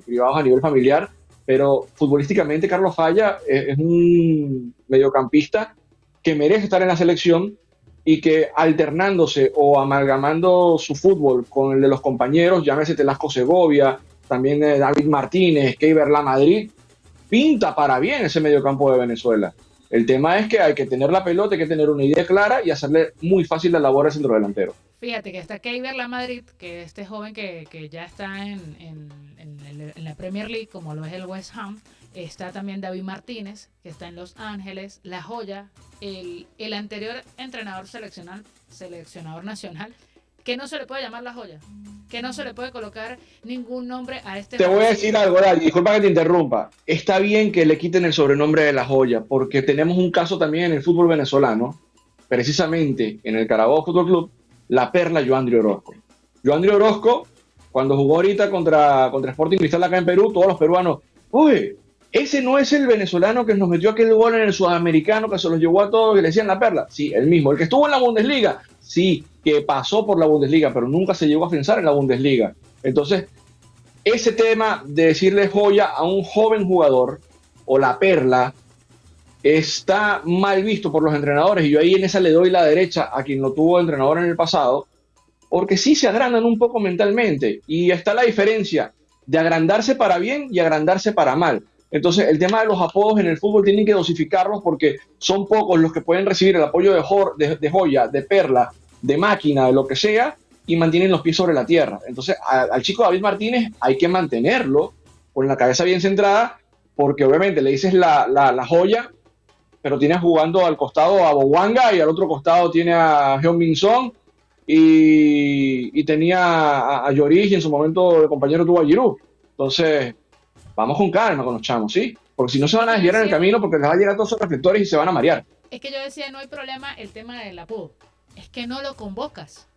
[SPEAKER 3] privados a nivel familiar, pero futbolísticamente Carlos Falla es un mediocampista que merece estar en la selección y que alternándose o amalgamando su fútbol con el de los compañeros, llámese Telasco Segovia, también David Martínez, Keiber La Madrid, pinta para bien ese mediocampo de Venezuela. El tema es que hay que tener la pelota, hay que tener una idea clara y hacerle muy fácil la labor al centrodelantero.
[SPEAKER 1] Fíjate que está Keiber La Madrid, que este joven que ya está en el en la Premier League, como lo es el West Ham. Está también David Martínez, que está en Los Ángeles, La Joya, el anterior entrenador seleccionador nacional, que no se le puede llamar La Joya, que no se le puede colocar ningún nombre a este.
[SPEAKER 3] Te voy a decir algo, Dani, disculpa que te interrumpa. Está bien que le quiten el sobrenombre de La Joya, porque tenemos un caso también en el fútbol venezolano, precisamente en el Carabobo Fútbol Club, la perla Joandri Orozco. Joandri Orozco, cuando jugó ahorita contra Sporting Cristal acá en Perú, todos los peruanos, uy, ese no es el venezolano que nos metió aquel gol en el Sudamericano, que se los llevó a todos y le decían la perla. Sí, el mismo. El que estuvo en la Bundesliga, sí, que pasó por la Bundesliga, pero nunca se llegó a afianzar en la Bundesliga. Entonces, ese tema de decirle joya a un joven jugador o la perla está mal visto por los entrenadores, y yo ahí en esa le doy la derecha a quien lo tuvo de entrenador en el pasado, porque sí se agrandan un poco mentalmente, y está la diferencia de agrandarse para bien y agrandarse para mal. Entonces, el tema de los apodos en el fútbol tienen que dosificarlos, porque son pocos los que pueden recibir el apoyo de joya, de perla, de máquina, de lo que sea, y mantienen los pies sobre la tierra. Entonces, al chico David Martínez hay que mantenerlo con la cabeza bien centrada, porque obviamente le dices la joya, pero tienes jugando al costado a Bowanga y al otro costado tiene a Heung-min Son y tenía a Lloris, y en su momento el compañero tuvo a Giroud. Entonces, vamos con calma con los chamos, ¿sí? Porque si no se van a desviar en el camino, porque les va a llegar todos esos reflectores y se van a marear.
[SPEAKER 1] Es que yo decía, no hay problema el tema del apodo, es que no lo convocas.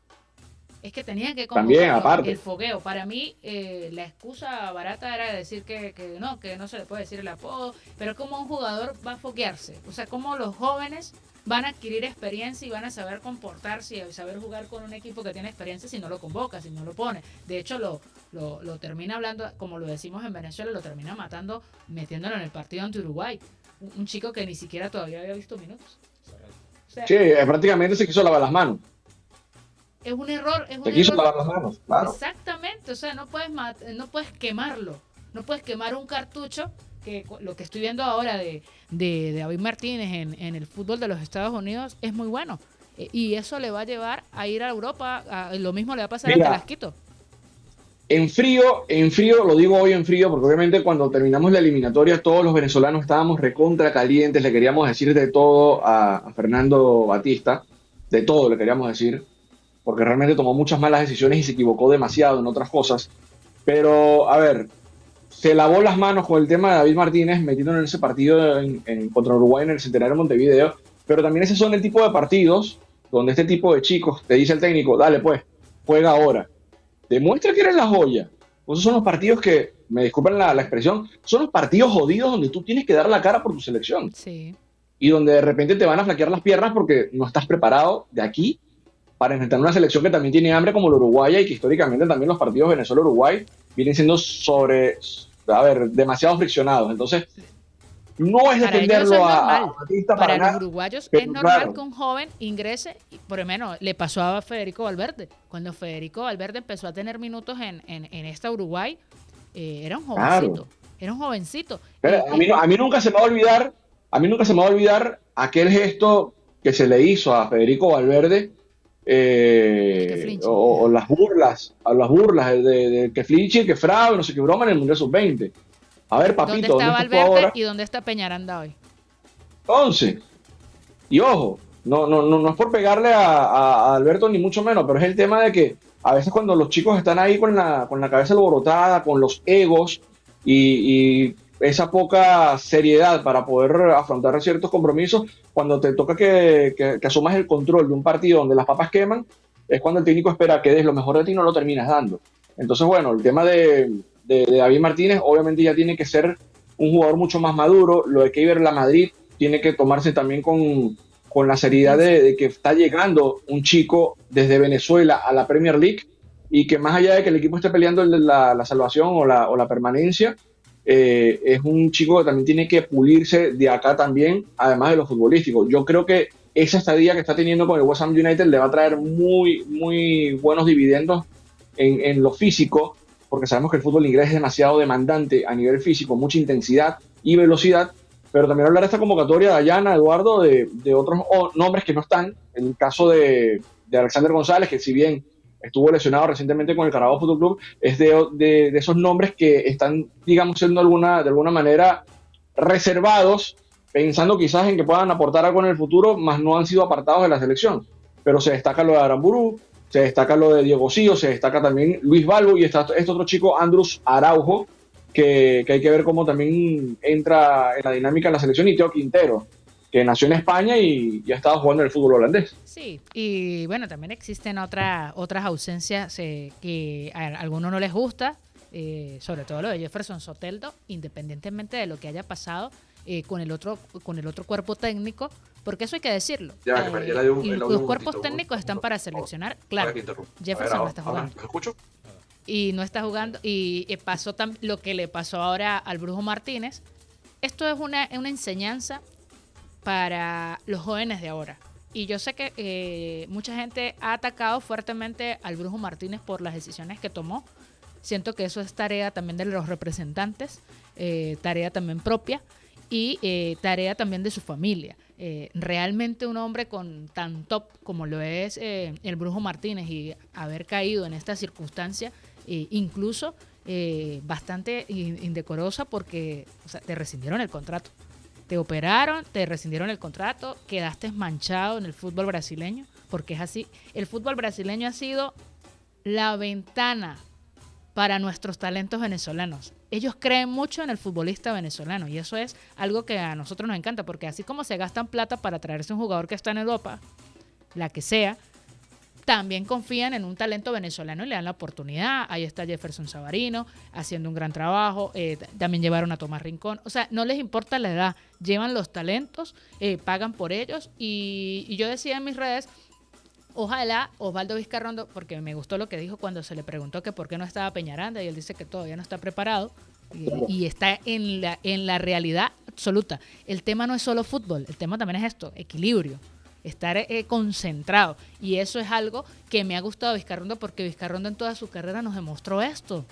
[SPEAKER 1] Es que tenían que convocar
[SPEAKER 3] también, aparte,
[SPEAKER 1] el fogueo. Para mí, la excusa barata era decir que no se le puede decir el apodo, pero cómo un jugador va a foguearse, o sea, cómo los jóvenes van a adquirir experiencia y van a saber comportarse y saber jugar con un equipo que tiene experiencia si no lo convoca, si no lo pone. De hecho, lo termina hablando, como lo decimos en Venezuela, lo termina matando, metiéndolo en el partido ante Uruguay. Un chico que ni siquiera todavía había visto minutos. O sea,
[SPEAKER 3] sí, prácticamente se quiso lavar las manos.
[SPEAKER 1] Es un error,
[SPEAKER 3] Se quiso lavar las manos, claro.
[SPEAKER 1] Exactamente, o sea, no puedes quemarlo, no puedes quemar un cartucho, que lo que estoy viendo ahora de David Martínez en el fútbol de los Estados Unidos es muy bueno, y eso le va a llevar a ir a Europa, lo mismo le va a pasar a Telasquito. En
[SPEAKER 3] frío, lo digo hoy en frío, porque obviamente cuando terminamos la eliminatoria todos los venezolanos estábamos recontra calientes, le queríamos decir de todo a Fernando Batista, de todo le queríamos decir, porque realmente tomó muchas malas decisiones y se equivocó demasiado en otras cosas. Pero, a ver, se lavó las manos con el tema de David Martínez, metiendo en ese partido contra Uruguay en el Centenario de Montevideo, pero también ese son el tipo de partidos donde este tipo de chicos te dice el técnico, dale pues, juega ahora. Demuestra que eres la joya. Esos son los partidos que, me disculpen la expresión, son los partidos jodidos donde tú tienes que dar la cara por tu selección.
[SPEAKER 1] Sí.
[SPEAKER 3] Y donde de repente te van a flaquear las piernas porque no estás preparado de aquí para enfrentar una selección que también tiene hambre como la uruguaya, y que históricamente también los partidos Venezuela-Uruguay vienen siendo demasiado friccionados. Entonces, no es defenderlo a Batista
[SPEAKER 1] para
[SPEAKER 3] nada.
[SPEAKER 1] Los uruguayos es normal que un joven ingrese, por lo menos le pasó a Federico Valverde. Cuando Federico Valverde empezó a tener minutos en esta Uruguay, era un jovencito. Claro. Era un jovencito.
[SPEAKER 3] Pero a mí nunca se me va a olvidar aquel gesto que se le hizo a Federico Valverde, o las burlas de que Flinchi, que fraude, no sé qué broma en el Mundial Sub-20. A ver, papito,
[SPEAKER 1] ¿dónde está Valverde y dónde está Peñaranda hoy?
[SPEAKER 3] Entonces, y ojo, no es por pegarle a Alberto ni mucho menos, pero es el tema de que a veces cuando los chicos están ahí con la cabeza alborotada, con los egos y esa poca seriedad para poder afrontar ciertos compromisos, cuando te toca que asumas el control de un partido donde las papas queman, es cuando el técnico espera que des lo mejor de ti y no lo terminas dando. Entonces, bueno, el tema de David Martínez obviamente ya tiene que ser un jugador mucho más maduro. Lo de Keiber La Madrid tiene que tomarse también con la seriedad de que está llegando un chico desde Venezuela a la Premier League, y que más allá de que el equipo esté peleando la salvación o la permanencia, es un chico que también tiene que pulirse de acá también, además de lo futbolístico. Yo creo que esa estadía que está teniendo con el West Ham United le va a traer muy, muy buenos dividendos en lo físico, porque sabemos que el fútbol inglés es demasiado demandante a nivel físico, mucha intensidad y velocidad. Pero también hablar de esta convocatoria, Dayana, Eduardo, de otros nombres que no están. En el caso de Alexander González, que si bien estuvo lesionado recientemente con el Carabobo Fútbol Club, es de esos nombres que están, digamos, siendo de alguna manera reservados, pensando quizás en que puedan aportar algo en el futuro, más no han sido apartados de la selección. Pero se destaca lo de Aramburú, se destaca lo de Diego Sío, se destaca también Luis Balbo y está este otro chico, Andrus Araujo, que hay que ver cómo también entra en la dinámica en la selección, y Teo Quintero, que nació en España y ya estaba jugando en el fútbol holandés.
[SPEAKER 1] Sí, y bueno, también existen otras ausencias que a algunos no les gusta, sobre todo lo de Jefferson Soteldo, independientemente de lo que haya pasado con el otro cuerpo técnico, porque eso hay que decirlo. Los cuerpos técnicos están para seleccionar, claro. Jefferson no está jugando.
[SPEAKER 5] ¿Me escucho?
[SPEAKER 1] Y no está jugando, y pasó lo que le pasó ahora al Brujo Martínez. Esto es una enseñanza para los jóvenes de ahora. Y yo sé que mucha gente ha atacado fuertemente al Brujo Martínez por las decisiones que tomó. Siento que eso es tarea también de los representantes, tarea también propia y tarea también de su familia. Realmente un hombre tan top como lo es el Brujo Martínez, y haber caído en esta circunstancia, incluso bastante indecorosa, porque te rescindieron el contrato. Te operaron, te rescindieron el contrato, quedaste manchado en el fútbol brasileño, porque es así. El fútbol brasileño ha sido la ventana para nuestros talentos venezolanos. Ellos creen mucho en el futbolista venezolano, y eso es algo que a nosotros nos encanta, porque así como se gastan plata para traerse un jugador que está en Europa, la que sea, también confían en un talento venezolano y le dan la oportunidad. Ahí está Jefferson Savarino haciendo un gran trabajo, también llevaron a Tomás Rincón. O sea, no les importa la edad, llevan los talentos, pagan por ellos, y yo decía en mis redes, ojalá Osvaldo Vizcarrondo, porque me gustó lo que dijo cuando se le preguntó que por qué no estaba Peñaranda, y él dice que todavía no está preparado, y está en la realidad absoluta. El tema no es solo fútbol, el tema también es esto, equilibrio, estar concentrado, y eso es algo que me ha gustado Vizcarrondo, porque Vizcarrondo en toda su carrera nos demostró esto.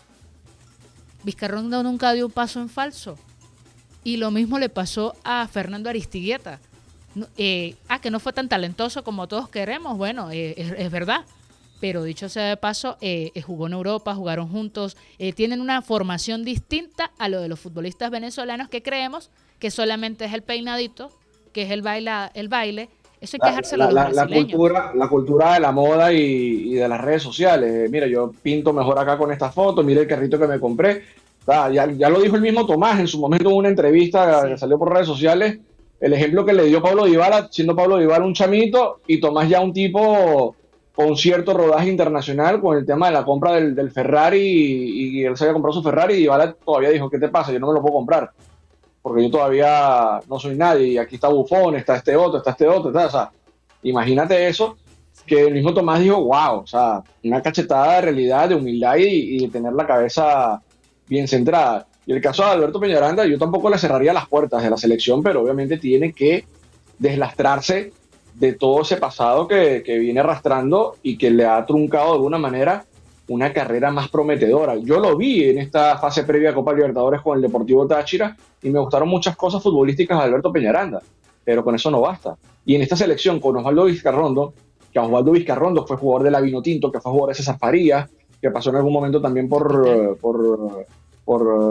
[SPEAKER 1] Vizcarrondo nunca dio un paso en falso, y lo mismo le pasó a Fernando Aristigueta. Que no fue tan talentoso como todos queremos, bueno, es verdad, pero dicho sea de paso, jugó en Europa, jugaron juntos, tienen una formación distinta a lo de los futbolistas venezolanos, que creemos que solamente es el peinadito, que es el baile. Eso hay que dejárselo a los brasileños.
[SPEAKER 3] La cultura de la moda y de las redes sociales. Mira, yo pinto mejor acá con esta foto, mira el carrito que me compré. Ya lo dijo el mismo Tomás en su momento en una entrevista que salió por redes sociales. El ejemplo que le dio Pablo Dybala, siendo Pablo Dybala un chamito y Tomás ya un tipo con cierto rodaje internacional, con el tema de la compra del Ferrari, y él se había comprado su Ferrari, y Dybala todavía dijo, ¿qué te pasa? Yo no me lo puedo comprar, porque yo todavía no soy nadie, y aquí está Buffon, está este otro, o sea, imagínate eso, que el mismo Tomás dijo, wow, o sea, una cachetada de realidad, de humildad y de tener la cabeza bien centrada. Y el caso de Alberto Peñaranda, yo tampoco le cerraría las puertas de la selección, pero obviamente tiene que deslastrarse de todo ese pasado que viene arrastrando y que le ha truncado de alguna manera una carrera más prometedora. Yo lo vi en esta fase previa a Copa Libertadores con el Deportivo Táchira y me gustaron muchas cosas futbolísticas de Alberto Peñaranda, pero con eso no basta. Y en esta selección con Osvaldo Vizcarrondo, que Osvaldo Vizcarrondo fue jugador de la Vinotinto, que fue jugador de César Farías, que pasó en algún momento también por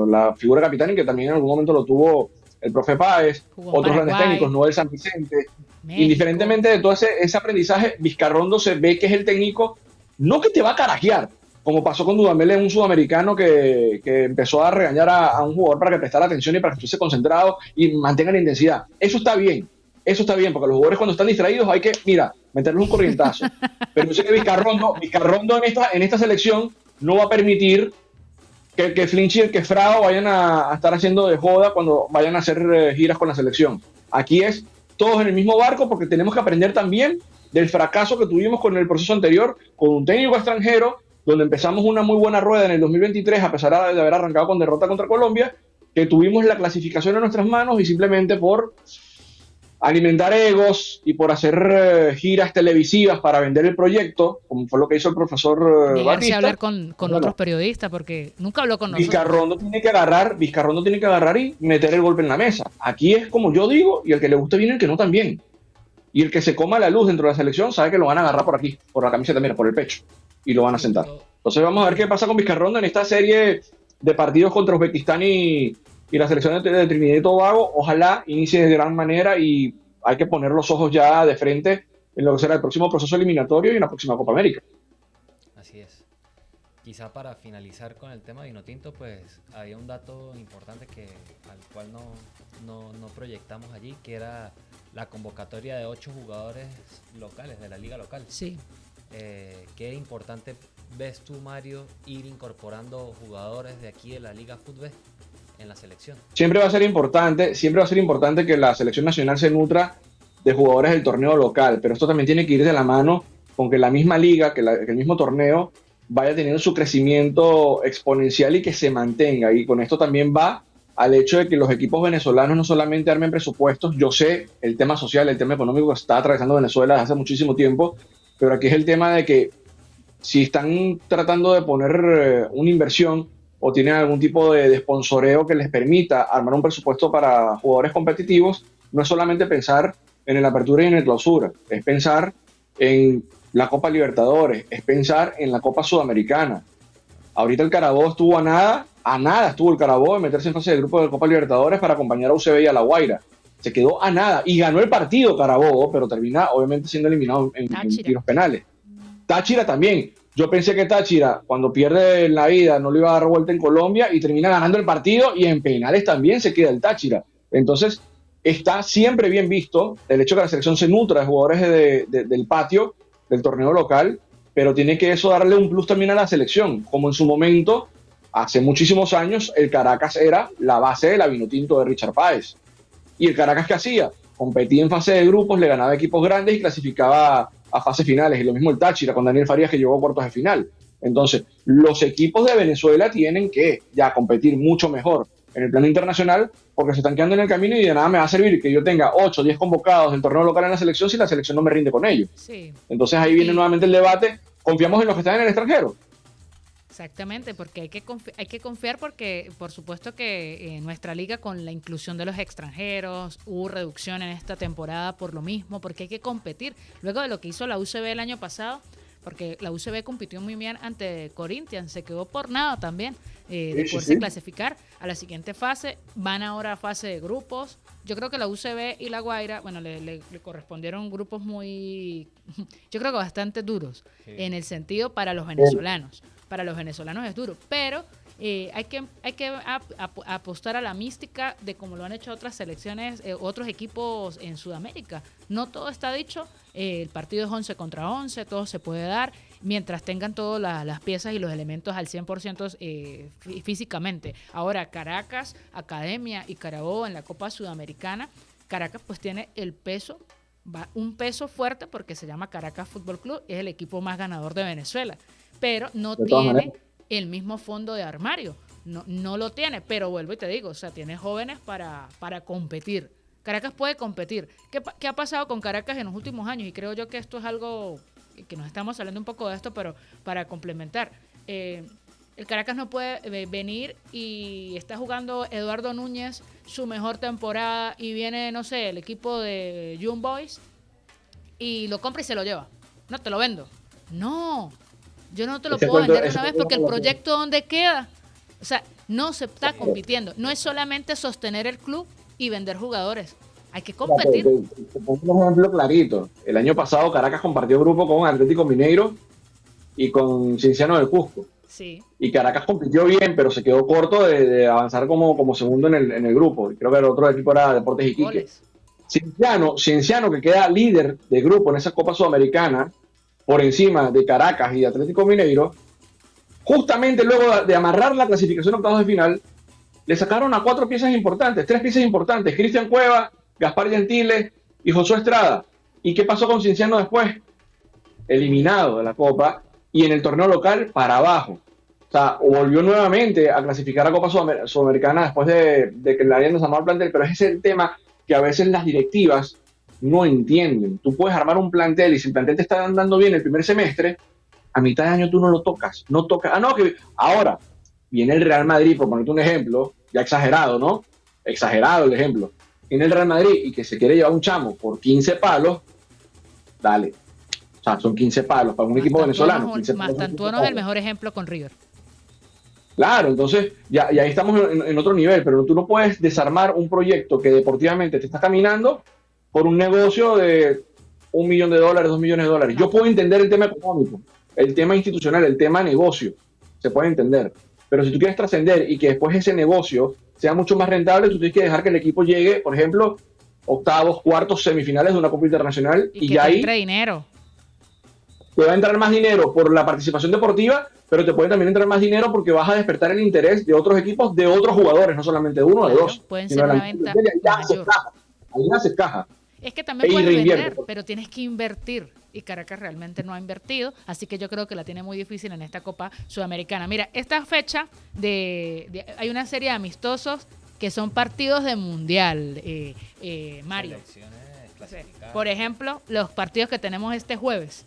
[SPEAKER 3] la figura capitán, y que también en algún momento lo tuvo el profe Páez, otros grandes técnicos, Noel San Vicente. México. Indiferentemente de todo ese aprendizaje, Vizcarrondo se ve que es el técnico, no que te va a carajear, como pasó con Dudamel en un sudamericano que empezó a regañar a un jugador para que prestara atención y para que estuviese concentrado y mantenga la intensidad. Eso está bien, porque los jugadores cuando están distraídos hay que, meterles un corrientazo. Pero yo sé que Vizcarrondo en esta selección no va a permitir que Flinch y el Quefrado vayan a estar haciendo de joda cuando vayan a hacer giras con la selección. Aquí es todos en el mismo barco, porque tenemos que aprender también del fracaso que tuvimos con el proceso anterior, con un técnico extranjero, donde empezamos una muy buena rueda en el 2023, a pesar de haber arrancado con derrota contra Colombia, que tuvimos la clasificación en nuestras manos y simplemente por alimentar egos y por hacer giras televisivas para vender el proyecto, como fue lo que hizo el profesor Batista.
[SPEAKER 1] A hablar con otros periodistas, porque nunca habló con nosotros.
[SPEAKER 3] Vizcarrondo tiene que agarrar y meter el golpe en la mesa. Aquí es como yo digo, y el que le guste bien y el que no también. Y el que se coma la luz dentro de la selección sabe que lo van a agarrar por aquí, por la camiseta, mira, por el pecho. y lo van a sentar. Entonces vamos a ver qué pasa con Vizcarrondo en esta serie de partidos contra Uzbekistán y la selección de Trinidad y Tobago. Ojalá inicie de gran manera y hay que poner los ojos ya de frente en lo que será el próximo proceso eliminatorio y en la próxima Copa América.
[SPEAKER 2] Así es. Quizá para finalizar con el tema de Vinotinto, pues había un dato importante al cual no proyectamos allí, que era la convocatoria de 8 jugadores locales de la liga local.
[SPEAKER 1] Sí.
[SPEAKER 2] Qué importante ves tú, Mario, ir incorporando jugadores de aquí de la Liga Fútbol en la selección.
[SPEAKER 3] Siempre va a ser importante que la selección nacional se nutra de jugadores del torneo local, pero esto también tiene que ir de la mano con que la misma liga, que el mismo torneo vaya teniendo su crecimiento exponencial y que se mantenga. Y con esto también va al hecho de que los equipos venezolanos no solamente armen presupuestos. Yo sé, el tema social, el tema económico está atravesando Venezuela desde hace muchísimo tiempo, pero aquí es el tema de que si están tratando de poner una inversión o tienen algún tipo de sponsoreo que les permita armar un presupuesto para jugadores competitivos, no es solamente pensar en la apertura y en la clausura, es pensar en la Copa Libertadores, es pensar en la Copa Sudamericana. Ahorita el Carabobo estuvo a nada estuvo el Carabobo de meterse en fase de grupo de Copa Libertadores para acompañar a UCB y a La Guaira. Se quedó a nada y ganó el partido Carabobo, pero termina obviamente siendo eliminado en tiros penales. Táchira también. Yo pensé que Táchira, cuando pierde la ida, no le iba a dar vuelta en Colombia y termina ganando el partido y en penales también se queda el Táchira. Entonces, está siempre bien visto el hecho que la selección se nutra de jugadores del patio, del torneo local, pero tiene que eso darle un plus también a la selección. Como en su momento, hace muchísimos años, el Caracas era la base de la Vinotinto de Richard Páez. ¿Y el Caracas qué hacía? Competía en fase de grupos, le ganaba equipos grandes y clasificaba a fases finales. Y lo mismo el Táchira con Daniel Farías, que llegó a cuartos de final. Entonces, los equipos de Venezuela tienen que ya competir mucho mejor en el plano internacional, porque se están quedando en el camino y de nada me va a servir que yo tenga 8 o 10 convocados del torneo local en la selección si la selección no me rinde con ellos.
[SPEAKER 1] Sí.
[SPEAKER 3] Entonces ahí viene nuevamente el debate, ¿confiamos en los que están en el extranjero?
[SPEAKER 1] Exactamente, porque hay que confiar porque por supuesto que en nuestra liga con la inclusión de los extranjeros hubo reducción en esta temporada por lo mismo, porque hay que competir. Luego de lo que hizo la UCB el año pasado, porque la UCB compitió muy bien ante Corinthians, se quedó por nada también de poderse clasificar a la siguiente fase. Van ahora a fase de grupos. Yo creo que la UCB y la Guaira, bueno, le correspondieron grupos muy, yo creo que bastante duros, en el sentido para los venezolanos. Para los venezolanos es duro, pero hay que apostar a la mística de como lo han hecho otras selecciones, otros equipos en Sudamérica. No todo está dicho, el partido es 11 contra 11, todo se puede dar, mientras tengan todas las piezas y los elementos al 100% físicamente. Ahora, Caracas, Academia y Carabobo en la Copa Sudamericana, Caracas pues tiene el peso, un peso fuerte porque se llama Caracas Fútbol Club, es el equipo más ganador de Venezuela, pero no tiene el mismo fondo de armario, no lo tiene, pero vuelvo y te digo, o sea, tiene jóvenes para competir. Caracas puede competir. ¿Qué ha pasado con Caracas en los últimos años? Y creo yo que esto es algo que nos estamos hablando un poco de esto, pero para complementar, el Caracas no puede venir y está jugando Eduardo Núñez su mejor temporada y viene, no sé, el equipo de Young Boys y lo compra y se lo lleva. No, te lo vendo. No, yo no te lo puedo vender de una vez porque el proyecto ¿dónde queda? O sea, no se está compitiendo. No es solamente sostener el club y vender jugadores. Hay que competir.
[SPEAKER 3] Te pongo un ejemplo clarito. El año pasado Caracas compartió grupo con Atlético Mineiro y con Cienciano del Cusco.
[SPEAKER 1] Sí.
[SPEAKER 3] Y Caracas compitió bien, pero se quedó corto de avanzar como segundo en el grupo. Y creo que el otro equipo era Deportes Iquique. Cienciano, que queda líder de grupo en esa Copa Sudamericana, por encima de Caracas y de Atlético Mineiro, justamente luego de amarrar la clasificación a octavos de final, le sacaron a 3 piezas importantes, Cristian Cueva, Gaspar Gentile y Josué Estrada. ¿Y qué pasó con Cienciano después? Eliminado de la Copa y en el torneo local para abajo. O sea, volvió nuevamente a clasificar a Copa Sudamericana después de que le hayan desarmado el plantel, pero ese es el tema que a veces las directivas no entienden. Tú puedes armar un plantel y si el plantel te está andando bien el primer semestre, a mitad de año tú no lo tocas. Ahora viene el Real Madrid, por ponerte un ejemplo, ya exagerado, ¿no? Exagerado el ejemplo. Viene el Real Madrid y que se quiere llevar un chamo por 15 palos, dale. O sea, son 15 palos para un equipo venezolano. 15 palos,
[SPEAKER 1] Mastantuono es el mejor ejemplo con River.
[SPEAKER 3] Claro, entonces ya ahí estamos en otro nivel, pero tú no puedes desarmar un proyecto que deportivamente te está caminando por un negocio de $1 millón, $2 millones. Yo puedo entender el tema económico, el tema institucional, el tema negocio, se puede entender. Pero si tú quieres trascender y que después ese negocio sea mucho más rentable, tú tienes que dejar que el equipo llegue, por ejemplo, octavos, cuartos, semifinales de una Copa Internacional
[SPEAKER 1] y
[SPEAKER 3] y
[SPEAKER 1] que
[SPEAKER 3] ya
[SPEAKER 1] te
[SPEAKER 3] ahí
[SPEAKER 1] entre dinero.
[SPEAKER 3] te va a entrar más dinero por la participación deportiva, pero te puede también entrar más dinero porque vas a despertar el interés de otros equipos, de otros jugadores, no solamente de uno o de
[SPEAKER 1] Claro,
[SPEAKER 3] dos.
[SPEAKER 1] pueden
[SPEAKER 3] sino
[SPEAKER 1] ser
[SPEAKER 3] de
[SPEAKER 1] una
[SPEAKER 3] la
[SPEAKER 1] venta
[SPEAKER 3] mayor. Ahí haces caja.
[SPEAKER 1] Es que también
[SPEAKER 3] E
[SPEAKER 1] puedes
[SPEAKER 3] reinvierte,
[SPEAKER 1] vender,
[SPEAKER 3] pues.
[SPEAKER 1] pero tienes que invertir. Y Caracas realmente no ha invertido, así que yo creo que la tiene muy difícil en esta Copa Sudamericana. Mira, esta fecha hay una serie de amistosos que son partidos de mundial, Mario.
[SPEAKER 2] Selecciones clasificadas.
[SPEAKER 1] Por ejemplo, los partidos que tenemos este jueves.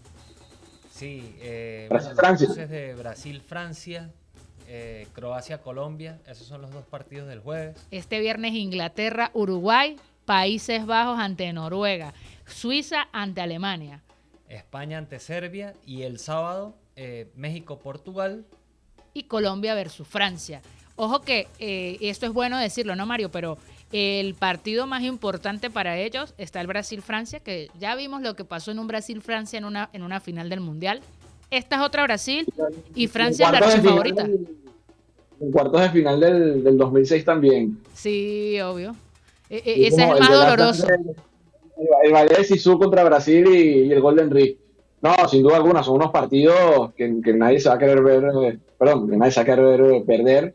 [SPEAKER 2] Sí,
[SPEAKER 3] Brasil-Francia.
[SPEAKER 2] entonces de Brasil-Francia, Croacia-Colombia, esos son los dos partidos del jueves.
[SPEAKER 1] Este viernes Inglaterra-Uruguay, Países Bajos ante Noruega, Suiza ante Alemania.
[SPEAKER 2] España ante Serbia y el sábado México-Portugal.
[SPEAKER 1] Y Colombia versus Francia. Ojo que esto es bueno decirlo, ¿no, Mario? Pero el partido más importante para ellos está el Brasil-Francia, que ya vimos lo que pasó en un Brasil-Francia en una final del Mundial. Esta es otra Brasil y Francia es la archifavorita.
[SPEAKER 3] En cuartos de final del 2006 también.
[SPEAKER 1] Sí, obvio. Ese es el más doloroso.
[SPEAKER 3] El Valle de Sisu contra Brasil y el gol de Henry. No, sin duda alguna, son unos partidos que nadie se va a querer ver, que nadie se va a querer perder.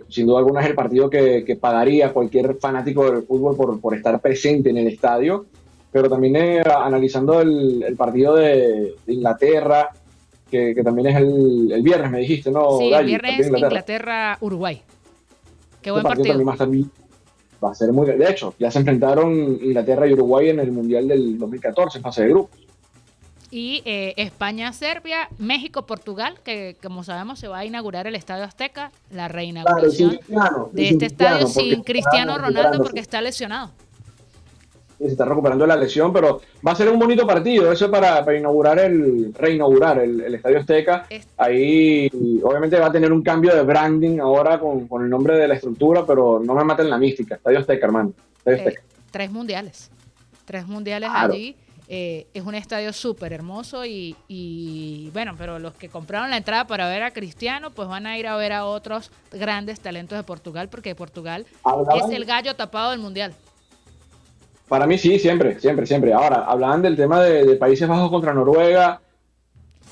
[SPEAKER 3] Sin duda alguna es el partido que pagaría cualquier fanático del fútbol por estar presente en el estadio, pero también analizando el partido de Inglaterra, que también es el viernes, me dijiste, ¿no?
[SPEAKER 1] Sí,
[SPEAKER 3] Galli?
[SPEAKER 1] el viernes Inglaterra-Uruguay. Qué buen partido.
[SPEAKER 3] Va a ser muy... De hecho, ya se enfrentaron Inglaterra y Uruguay en el Mundial del 2014, en fase de grupos.
[SPEAKER 1] Y España-Serbia, México-Portugal, que como sabemos se va a inaugurar el Estadio Azteca, la reinauguración de este estadio sin Cristiano Ronaldo porque está lesionado.
[SPEAKER 3] Se está recuperando la lesión, pero va a ser un bonito partido, eso para reinaugurar el Estadio Azteca. Ahí obviamente va a tener un cambio de branding ahora con el nombre de la estructura, pero no me maten la mística. Estadio Azteca, hermano. Estadio Azteca.
[SPEAKER 1] 3 mundiales
[SPEAKER 3] Claro.
[SPEAKER 1] allí. Es un estadio súper hermoso y bueno, pero los que compraron la entrada para ver a Cristiano, pues van a ir a ver a otros grandes talentos de Portugal, porque Portugal es el gallo tapado del mundial.
[SPEAKER 3] Para mí sí, siempre. Ahora, hablaban del tema de Países Bajos contra Noruega.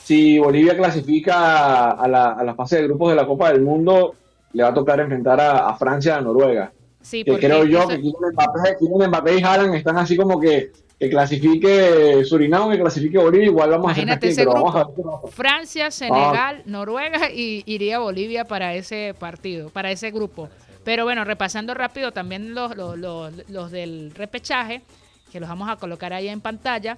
[SPEAKER 3] Si Bolivia clasifica a la fase de grupos de la Copa del Mundo, le va a tocar enfrentar a Francia, a Noruega.
[SPEAKER 1] Sí,
[SPEAKER 3] que creo yo que Kylian Mbappé y Haaland están así como que clasifique Surinam, que clasifique Bolivia, igual vamos
[SPEAKER 1] imagínate
[SPEAKER 3] a hacer
[SPEAKER 1] ese
[SPEAKER 3] pero
[SPEAKER 1] grupo,
[SPEAKER 3] vamos a ver.
[SPEAKER 1] Francia, Senegal, Noruega y iría Bolivia para ese partido, para ese grupo. Pero bueno, repasando rápido también los del repechaje, que los vamos a colocar ahí en pantalla.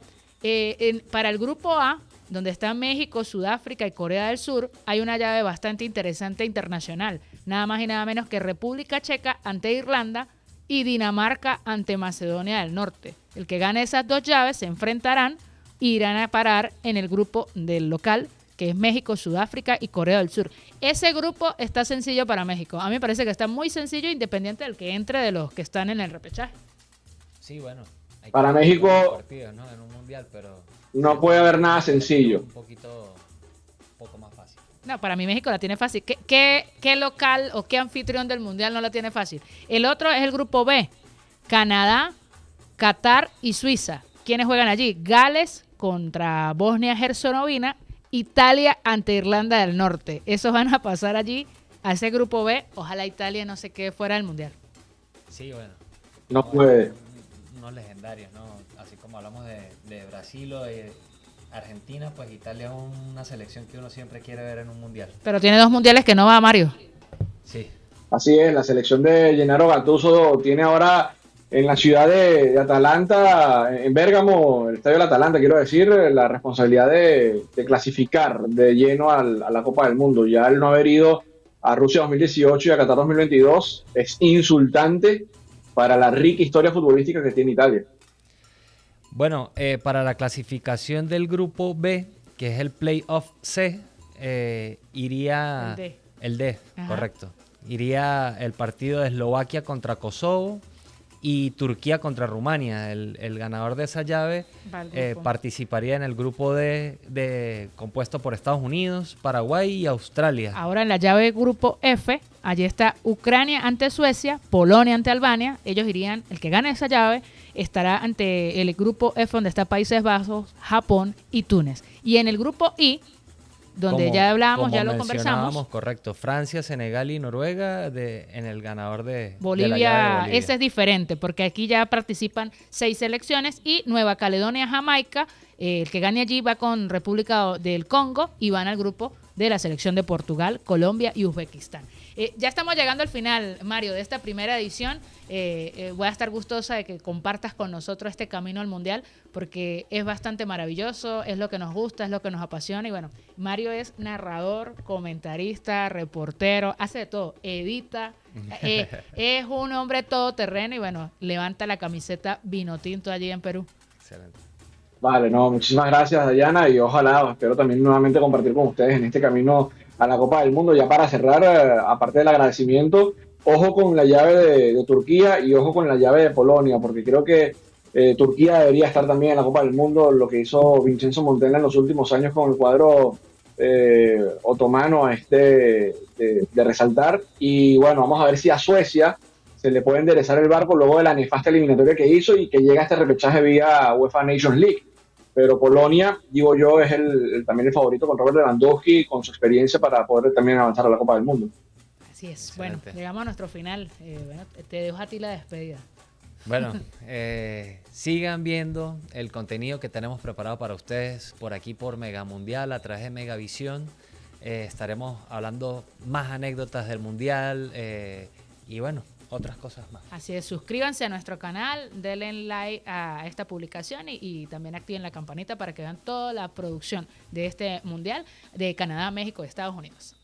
[SPEAKER 1] Para el grupo A, donde están México, Sudáfrica y Corea del Sur, hay una llave bastante interesante internacional. Nada más y nada menos que República Checa ante Irlanda y Dinamarca ante Macedonia del Norte. El que gane esas dos llaves se enfrentarán e irán a parar en el grupo del local, que es México, Sudáfrica y Corea del Sur. Ese grupo está sencillo para México. A mí me parece que está muy sencillo, independiente del que entre de los que están en el repechaje.
[SPEAKER 2] Sí, bueno.
[SPEAKER 3] Para México
[SPEAKER 2] partidos, ¿no? En un mundial, pero
[SPEAKER 3] no puede haber nada sencillo.
[SPEAKER 2] Un poco más fácil.
[SPEAKER 1] No, para mí México la tiene fácil. ¿Qué local o qué anfitrión del mundial no la tiene fácil? El otro es el grupo B. Canadá, Qatar y Suiza. ¿Quiénes juegan allí? Gales contra Bosnia-Herzegovina, Italia ante Irlanda del Norte. Esos van a pasar allí a ese grupo B. Ojalá Italia no se quede fuera del mundial.
[SPEAKER 2] Sí, bueno.
[SPEAKER 3] No puede.
[SPEAKER 2] Unos legendarios, ¿no? Así como hablamos de Brasil o de Argentina, pues Italia es una selección que uno siempre quiere ver en un mundial.
[SPEAKER 1] Pero tiene 2 mundiales que no va, Mario.
[SPEAKER 2] Sí.
[SPEAKER 3] Así es, la selección de Gennaro Gattuso tiene ahora en la ciudad de Atalanta, en Bérgamo, el estadio del Atalanta, quiero decir, la responsabilidad de clasificar de lleno a la Copa del Mundo. Ya el no haber ido a Rusia 2018 y a Qatar 2022 es insultante para la rica historia futbolística que tiene Italia.
[SPEAKER 2] Bueno, para la clasificación del grupo B, que es el Playoff C, iría... El D, correcto. Iría el partido de Eslovaquia contra Kosovo y Turquía contra Rumania. El ganador de esa llave participaría en el grupo D, compuesto por Estados Unidos, Paraguay y Australia.
[SPEAKER 1] Ahora en la llave grupo F, allí está Ucrania ante Suecia, Polonia ante Albania. Ellos irían, el que gane esa llave estará ante el grupo F, donde está Países Bajos, Japón y Túnez. Y en el grupo I, donde ya hablábamos, ya lo conversamos.
[SPEAKER 2] Correcto, Francia, Senegal y Noruega en el ganador de
[SPEAKER 1] Bolivia.
[SPEAKER 2] De la llave de Bolivia.
[SPEAKER 1] Ese es diferente, porque aquí ya participan 6 selecciones y Nueva Caledonia, Jamaica, el que gane allí va con República del Congo y van al grupo de la selección de Portugal, Colombia y Uzbekistán. Ya estamos llegando al final, Mario, de esta primera edición. Voy a estar gustosa de que compartas con nosotros este camino al Mundial, porque es bastante maravilloso, es lo que nos gusta, es lo que nos apasiona. Y bueno, Mario es narrador, comentarista, reportero, hace de todo, edita, es un hombre todoterreno y bueno, levanta la camiseta Vinotinto allí en Perú.
[SPEAKER 2] Excelente.
[SPEAKER 3] Vale, no, muchísimas gracias, Dayana, y ojalá, espero también nuevamente compartir con ustedes en este camino a la Copa del Mundo. Ya para cerrar, aparte del agradecimiento, ojo con la llave de Turquía y ojo con la llave de Polonia, porque creo que Turquía debería estar también en la Copa del Mundo. Lo que hizo Vincenzo Montella en los últimos años con el cuadro otomano de resaltar. Y bueno, vamos a ver si a Suecia se le puede enderezar el barco luego de la nefasta eliminatoria que hizo y que llega a este repechaje vía UEFA Nations League. Pero Polonia, digo yo, es también el favorito con Robert Lewandowski, con su experiencia para poder también avanzar a la Copa del Mundo.
[SPEAKER 1] Así es.
[SPEAKER 2] Excelente.
[SPEAKER 1] Bueno, llegamos a nuestro final. Bueno, te dejo a ti la despedida.
[SPEAKER 2] Bueno, sigan viendo el contenido que tenemos preparado para ustedes por aquí por Mega Mundial a través de Megavisión. Estaremos hablando más anécdotas del Mundial y bueno, otras cosas más.
[SPEAKER 1] Así es, suscríbanse a nuestro canal, denle like a esta publicación y también activen la campanita para que vean toda la producción de este Mundial de Canadá, México y Estados Unidos.